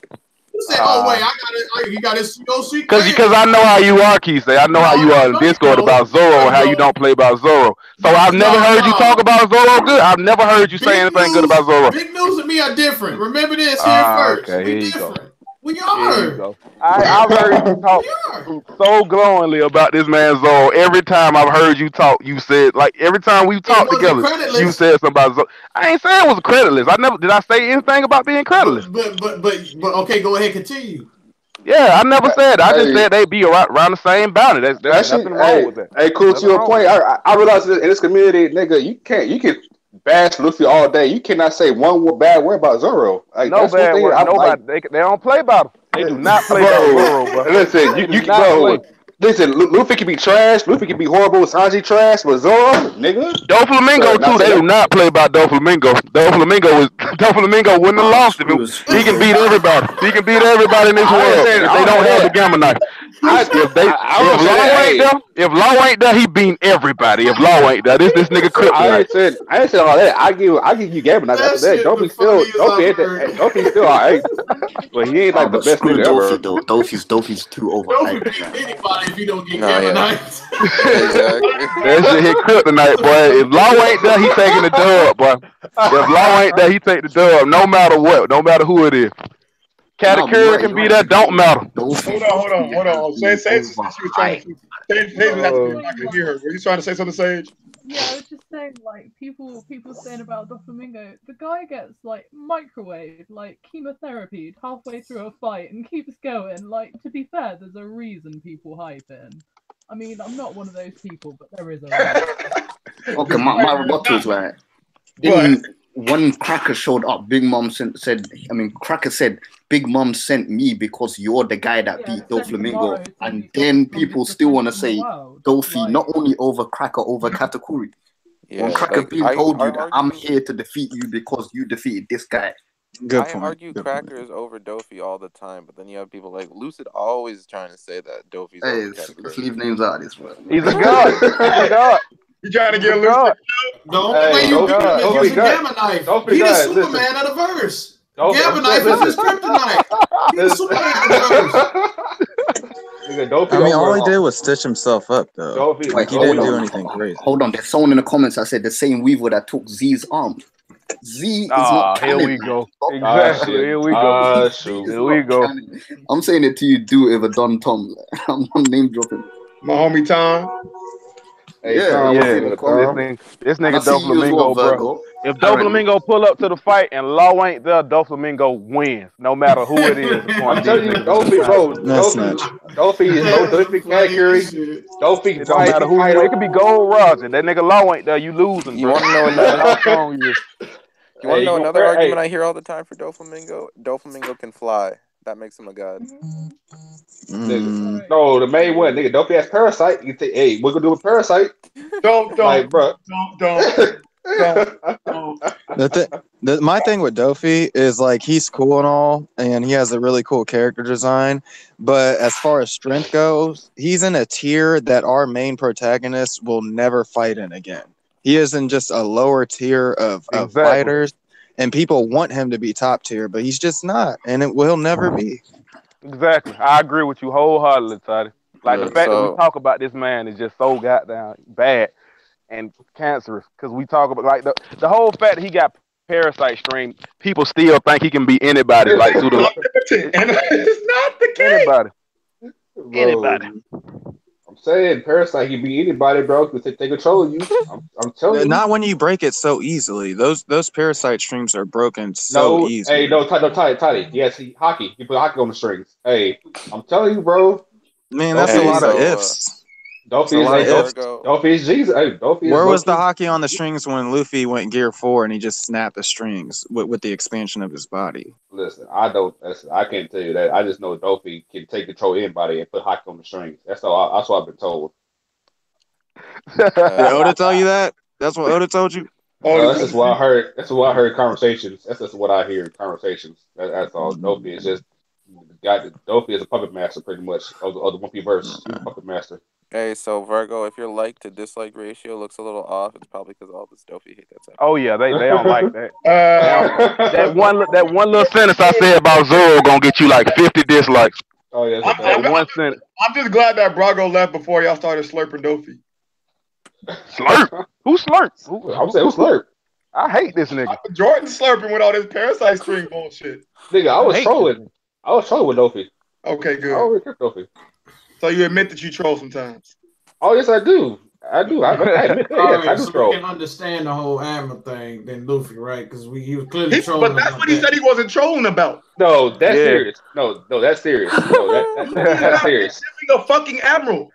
You said, oh wait, you got his COC. Because I know how you are, Keisei. I know how you are in Discord about Zoro and how you don't play about Zoro. So I've never heard you talk about Zoro good. I've never heard you say anything good about Zoro. Big news and me are different. Remember this here first. Okay, here you go. We are. I've heard you talk so glowingly about this man Zoro. Every time I've heard you talk, you said like every time we talked together, you said something about Zoro. I ain't saying it was creditless. Did I say anything about being creditless? But okay, go ahead, continue. Yeah, I never said. I just said they be around the same bounty. There's nothing wrong with that. Hey, cool. To your point, I realize in this community, nigga, you can bash Luffy all day. You cannot say one bad word about Zoro. Like, no bad word. Nobody. They don't play about him. They do not play about Zoro, bro. Listen, you can go. Listen, Luffy can be trash. Luffy can be horrible. Sanji trash, but Zoro, nigga. Doflamingo too. They do not play about Doflamingo. Doflamingo wouldn't have lost if he can beat everybody. He can beat everybody in this world. If they don't have the Gamma Knife. If Law ain't there, he beating everybody. If Law ain't there, this nigga kryptonite. I ain't said all that. I give you Gamma Knife after that. Don't be still all right. But he ain't like the best nigga ever. Dofi's too overhyped. Anybody if you don't get Gamma Knife. That shit hit kryptonite, boy. If Law ain't there, he taking the dub, boy. If Law ain't there, he taking take the dub, no matter what, no matter who it is. Katakuri can be there, don't matter. Hold on. Say since you were trying to I could hear her. Were you trying to say something, Sage? Yeah, I was just saying, like, people saying about Doflamingo, the guy gets, like, microwaved, like, chemotherapy halfway through a fight and keeps going. Like, to be fair, there's a reason people hype him. I mean, I'm not one of those people, but there is a reason. Okay, my rebuttal is like, when Cracker showed up, Cracker said, Big Mom sent me because you're the guy that beat Doflamingo. And then people still want to say Dofi not only over Cracker, over Katakuri. Yeah, when Cracker Beam told you that I'm here to defeat you because you defeated this guy. I argue Cracker is over Dofi all the time, but then you have people like Lucid always trying to say that Dofi's over Katakuri. Let's leave names out of this, bro. He's a god. He's a god. You trying to get Lucid? The only way you beat him is using Gamma Knife. He the Superman of the verse. Gamma Knife is his kryptonite. He's the Superman of the verse. I mean, all he did was stitch himself up, though. Like, he didn't do anything crazy. Hold on, there's someone in the comments that said the same Weaver that took Z's arm. Z is not canon. Here we go. Exactly. Here we go. Here we go. I'm saying it to you, do it with Don Tom. I'm name dropping. My homie Tom. Hey, This nigga Doflamingo, bro. If Doflamingo pull up to the fight and Law ain't there, Doflamingo wins, no matter who it is. I'm telling you, Dofi, bro. Dofi is no different category. Dofi, it don't matter who it could be Gold Roger. That nigga Law ain't there, you losing. You want to know another? You want to know another argument I hear all the time for Doflamingo? Doflamingo can fly. That makes him a god. No, the main one, nigga. Dofi has Parasite. You think, hey, we're gonna do a Parasite? Don't, like, bro. Don't. My thing with Dofi is like he's cool and all, and he has a really cool character design. But as far as strength goes, he's in a tier that our main protagonist will never fight in again. He is in just a lower tier of fighters. And people want him to be top tier, but he's just not, and it will never be. Exactly. I agree with you wholeheartedly, Toddy. Like, the fact that we talk about this man is just so goddamn bad and cancerous, because we talk about, like, the whole fact that he got Parasite Stream, people still think he can be anybody. Like, through the and it's not the case. Anybody. I'm saying Parasite can be anybody, bro. Because they control you. I'm telling you. Not when you break it so easily. Those Parasite streams are broken so easily. Hey, no, Toddy. Yes, hockey. You put hockey on the strings. Hey, I'm telling you, bro. Man, that's a lot of ifs. Dofi is Jesus. Hey, where was the hockey on the strings when Luffy went Gear 4 and he just snapped the strings with the expansion of his body? Listen, I can't tell you that. I just know Dofi can take control of anybody and put hockey on the strings. That's what I've been told. Did Oda tell you that? That's what Oda told you? That's just what I heard. That's what I heard conversations. That's just what I hear conversations. That's all. Dofi is just Dofi is a puppet master pretty much of the One Piece verse. He's a puppet master. Hey, so Virgo, if your like to dislike ratio looks a little off, it's probably because all this Dofi hate that's happening. Oh yeah, they don't like that. That one little sentence I said about Zoro gonna get you like 50 dislikes. Oh yeah, one sentence. I'm just glad that Brago left before y'all started slurping Dofi. Slurp? Who slurps? I'm saying who slurp? I hate this nigga. Jordan slurping with all this Parasite string bullshit. Nigga, I was trolling. I was trolling with Dofi. Okay, good. I always kept Dofi. So you admit that you troll sometimes? Oh yes, I do. I admit that. Yes, I do troll. We can understand the whole Admiral thing than Luffy, right? Because he was clearly trolling. But that's what he said he wasn't trolling about. No, that's serious. No, that's serious. No, that's serious. He's a fucking admiral.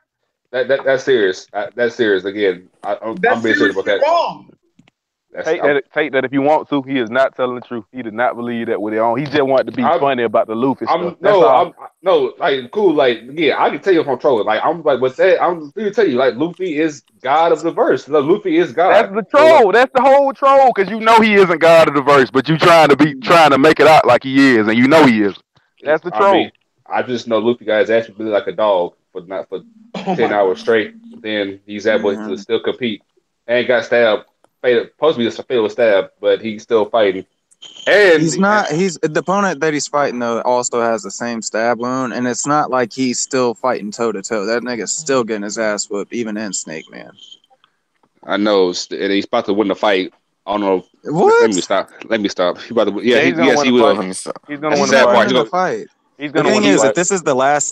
That's serious. That's serious. Again, I'm being serious about that. Wrong. Take that if you want to. He is not telling the truth. He did not believe that with it on. He just wanted to be funny about the Luffy stuff. Like cool. Like yeah, I can tell you if I'm trolling. Like I'm like what's that? I'm going to tell you like Luffy is God of the verse. Luffy is God. That's the troll. That's the whole troll because you know he isn't God of the verse, but you trying to make it out like he is, and you know he is. That's the troll. I just know Luffy guys actually really like a dog for 10 hours straight. Then he's able to still compete and got stabbed. Supposed to be a fatal stab, but he's still fighting. And he's not. He's the opponent that he's fighting though also has the same stab wound, and it's not like he's still fighting toe to toe. That nigga's still getting his ass whooped, even in Snake Man. I know, and he's about to win the fight I don't know. What? Let me stop. He about to, Yeah, he's gonna yes, win he the will. fight. He's gonna That's win the the sad part. fight. He's gonna, fight. He's The gonna win thing the is, fight.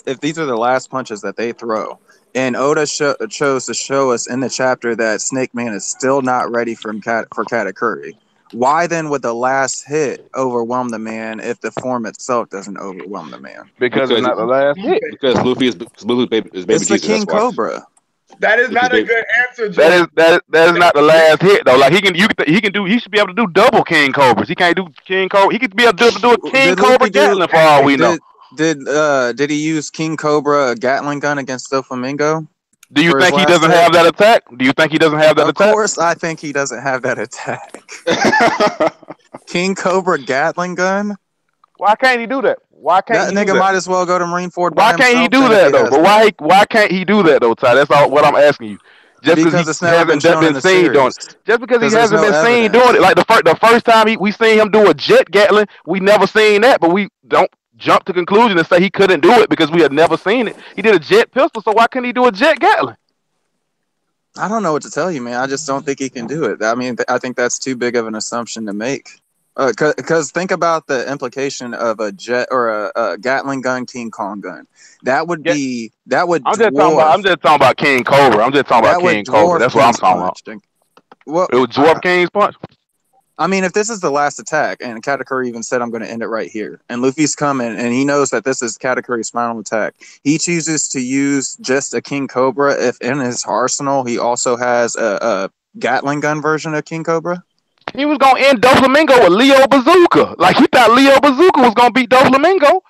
if these are the last punches that they throw, and Oda chose to show us in the chapter that Snake Man is still not ready for Katakuri, why then would the last hit overwhelm the man if the form itself doesn't overwhelm the man? Because it's not the last hit. Because Luffy is baby It's Jesus. the King That's why. Cobra. That is not a baby- good answer, Joe. That is not the last hit though. Like he should be able to do double King Cobras. He can't do King Cobra. He could be able to do a King Did Cobra Luffy do- Gatling for all we know. Did he use King Cobra Gatling gun against Doflamingo? Do you for his think he last doesn't hit? have that attack? Do you think he doesn't have that Of attack? course, I think he doesn't have that attack. King Cobra Gatling gun. Why can't he do that? Why can't That he nigga do that? might as well go to Marineford. Why by can't he himself do then if that he though? has But why can't he do that though, Ty? That's all what I'm asking you. Just Because he it's never been hasn't shown in been the seen doing series. it. Just because he Because there's hasn't no been seen evidence. doing it. Like the first time we seen him do a jet Gatling, we never seen that, but we don't jump to conclusion and say he couldn't do it because we had never seen it. He did a jet pistol, so why couldn't he do a jet Gatling? I don't know what to tell you, man. I just don't think he can do it. I mean, I think that's too big of an assumption to make. Because think about the implication of a jet or a Gatling gun, King Kong gun. That would be I'm just talking about King Cobra. I'm just talking That about would King Cobra. dwarf That's what I'm King's talking punch. about. Well, It was dwarf King's punch. I mean, if this is the last attack, and Katakuri even said, I'm going to end it right here, and Luffy's coming, and he knows that this is Katakuri's final attack, he chooses to use just a King Cobra if in his arsenal he also has a Gatling gun version of King Cobra? He was gonna end Doflamingo with Leo Bazooka. Like he thought Leo Bazooka was gonna beat Doflamingo.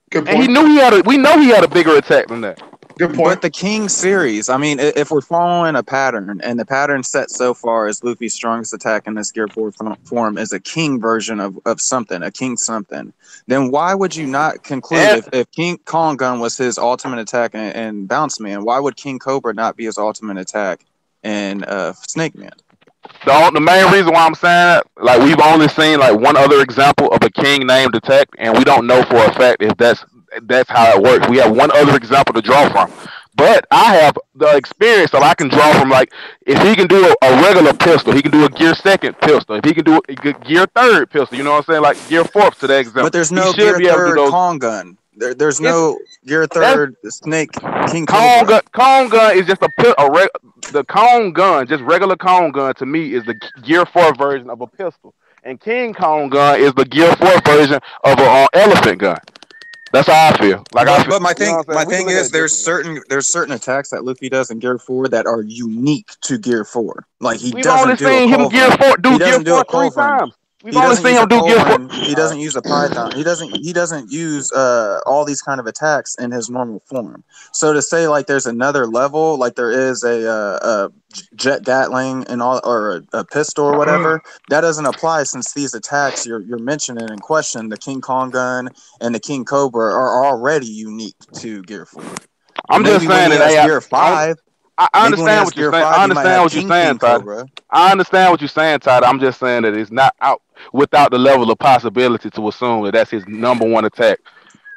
Good point. And he knew we know he had a bigger attack than that. Good point. But the King series, I mean, if we're following a pattern, and the pattern set so far is Luffy's strongest attack in this Gear 4 form is a King version of something, a King something, then why would you not conclude if King Kong Gun was his ultimate attack in Bounce Man, why would King Cobra not be his ultimate attack in Snake Man? The main reason why I'm saying that, like we've only seen like one other example of a King named attack, and we don't know for a fact if that's how it works. We have one other example to draw from. But I have the experience that I can draw from. Like, if he can do a regular pistol, he can do a gear second pistol. If he can do a gear third pistol, you know what I'm saying? Like gear fourth to that example. But there's He no should gear be able to do third those. Kong Gun. There's no gear third Snake King Kong Cobra. gun is just the Kong gun, just regular Kong gun to me is the gear 4 version of a pistol, and King Kong gun is the gear 4 version of an elephant gun. That's how I feel. But my you know thing, what I'm my saying? We can thing look at is, it there's certain attacks that Luffy does in Gear 4 that are unique to Gear 4. Like he We've doesn't only do seen a him Gear culverin. 4 do He Gear doesn't do 4 a 3 culverin. times. We've He only doesn't seen use a him do Gear 4. culverin. He doesn't use a python. He doesn't use all these kind of attacks in his normal form. So to say like there's another level, like there is a jet Gatling and all, or a pistol or whatever, that doesn't apply since these attacks you're mentioning in question, the King Kong gun and the King Cobra, are already unique to Gear 4. I'm just saying that Gear 5. I understand what you're saying. I understand what you're saying, Todd. I understand what you're saying, Todd. I'm just saying that it's not out without the level of possibility to assume that that's his number one attack.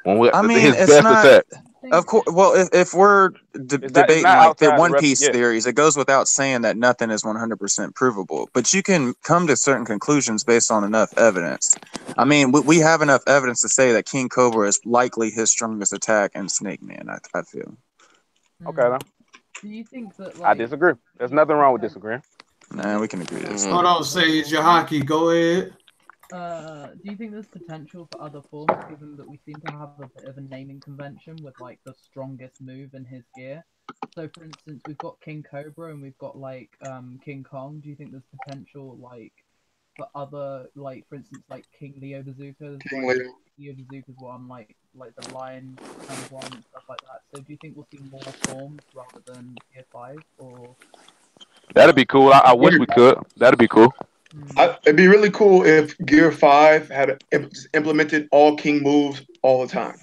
His it's best not, attack. Of course. Well, if we're debating like the One Piece theories, it goes without saying that nothing is 100% provable. But you can come to certain conclusions based on enough evidence. I mean, we have enough evidence to say that King Cobra is likely his strongest attack in Snake Man. I feel. Okay, then. Do you think that? I disagree. There's nothing wrong with disagreeing. Nah, we can agree to this. Hold on, Sage your hockey. Go ahead. Do you think there's potential for other forms, given that we seem to have a bit of a naming convention with like the strongest move in his gear? So, for instance, we've got King Cobra and we've got like King Kong. Do you think there's potential like for other, like for instance, like King Leo Bazooka? Leo Bazooka's one, like the Lion kind of one and stuff like that. So, do you think we'll see more forms rather than Gear 5 or? That'd be cool. I wish we could. That'd be cool. It'd be really cool if Gear 5 had implemented all King moves all the time.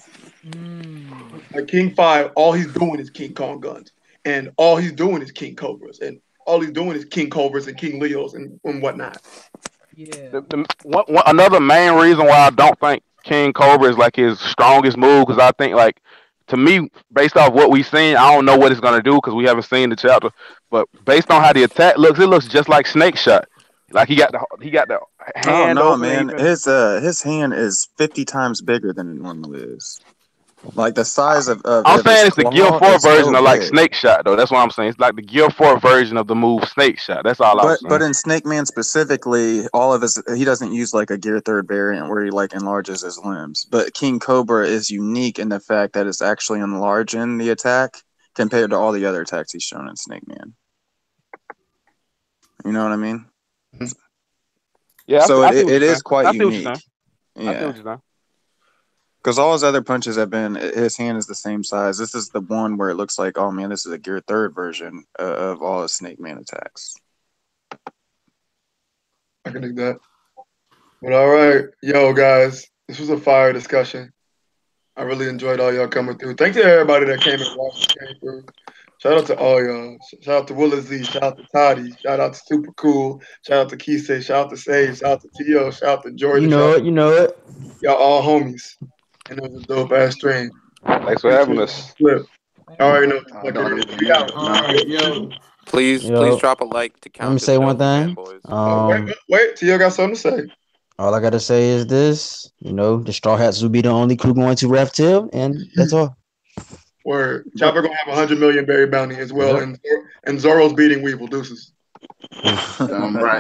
Like King 5, all he's doing is King Kong guns, and all he's doing is King Cobras, and all he's doing is King Cobras and King Leos and whatnot. Yeah. Another main reason why I don't think King Cobra is like his strongest move, because I think like, to me, based off what we've seen, I don't know what it's gonna do because we haven't seen the chapter. But based on how the attack looks, it looks just like Snake Shot. Like he got the Oh hand no, opening. man! His hand is 50 times bigger than it normally is. Like the size of I'm of his saying it's the Gear claw 4 is so version of like big. Snake Shot, though. That's what I'm saying. It's like the Gear 4 version of the move Snake Shot. That's all I'm But saying. in Snake Man specifically, all of his he doesn't use like a Gear 3rd variant where he like enlarges his limbs. But King Cobra is unique in the fact that it's actually enlarging the attack compared to all the other attacks he's shown in Snake Man. You know what I mean? Yeah. So I see what it you're is saying. quite I see what you're unique. saying. I see Yeah. what you're saying. Because all his other punches have been, his hand is the same size. This is the one where it looks like, oh man, this is a Gear 3rd version of all his Snake Man attacks. I can do that. But all right, yo guys, this was a fire discussion. I really enjoyed all y'all coming through. Thanks to everybody that came and watched, came through. Shout out to all y'all. Shout out to Willis Z. Shout out to Toddy. Shout out to Super Cool. Shout out to Keisei. Shout out to Sage. Shout out to T.O. Shout out to Jordan. You know it. You know it. Y'all all homies. And it was a dope ass stream. Thanks for having us. Flip. All right, no. We out. All right, yo. Please Yo, drop a like to let me counter say the one Delta thing. fanboys. Wait. T.O. got something to say. All I gotta say is this: the Straw Hats will be the only crew going to Ref Till, and that's all. Word. Chopper gonna have 100 million berry bounty as well, Yep. and Zoro's beating Weevil. Deuces. Right.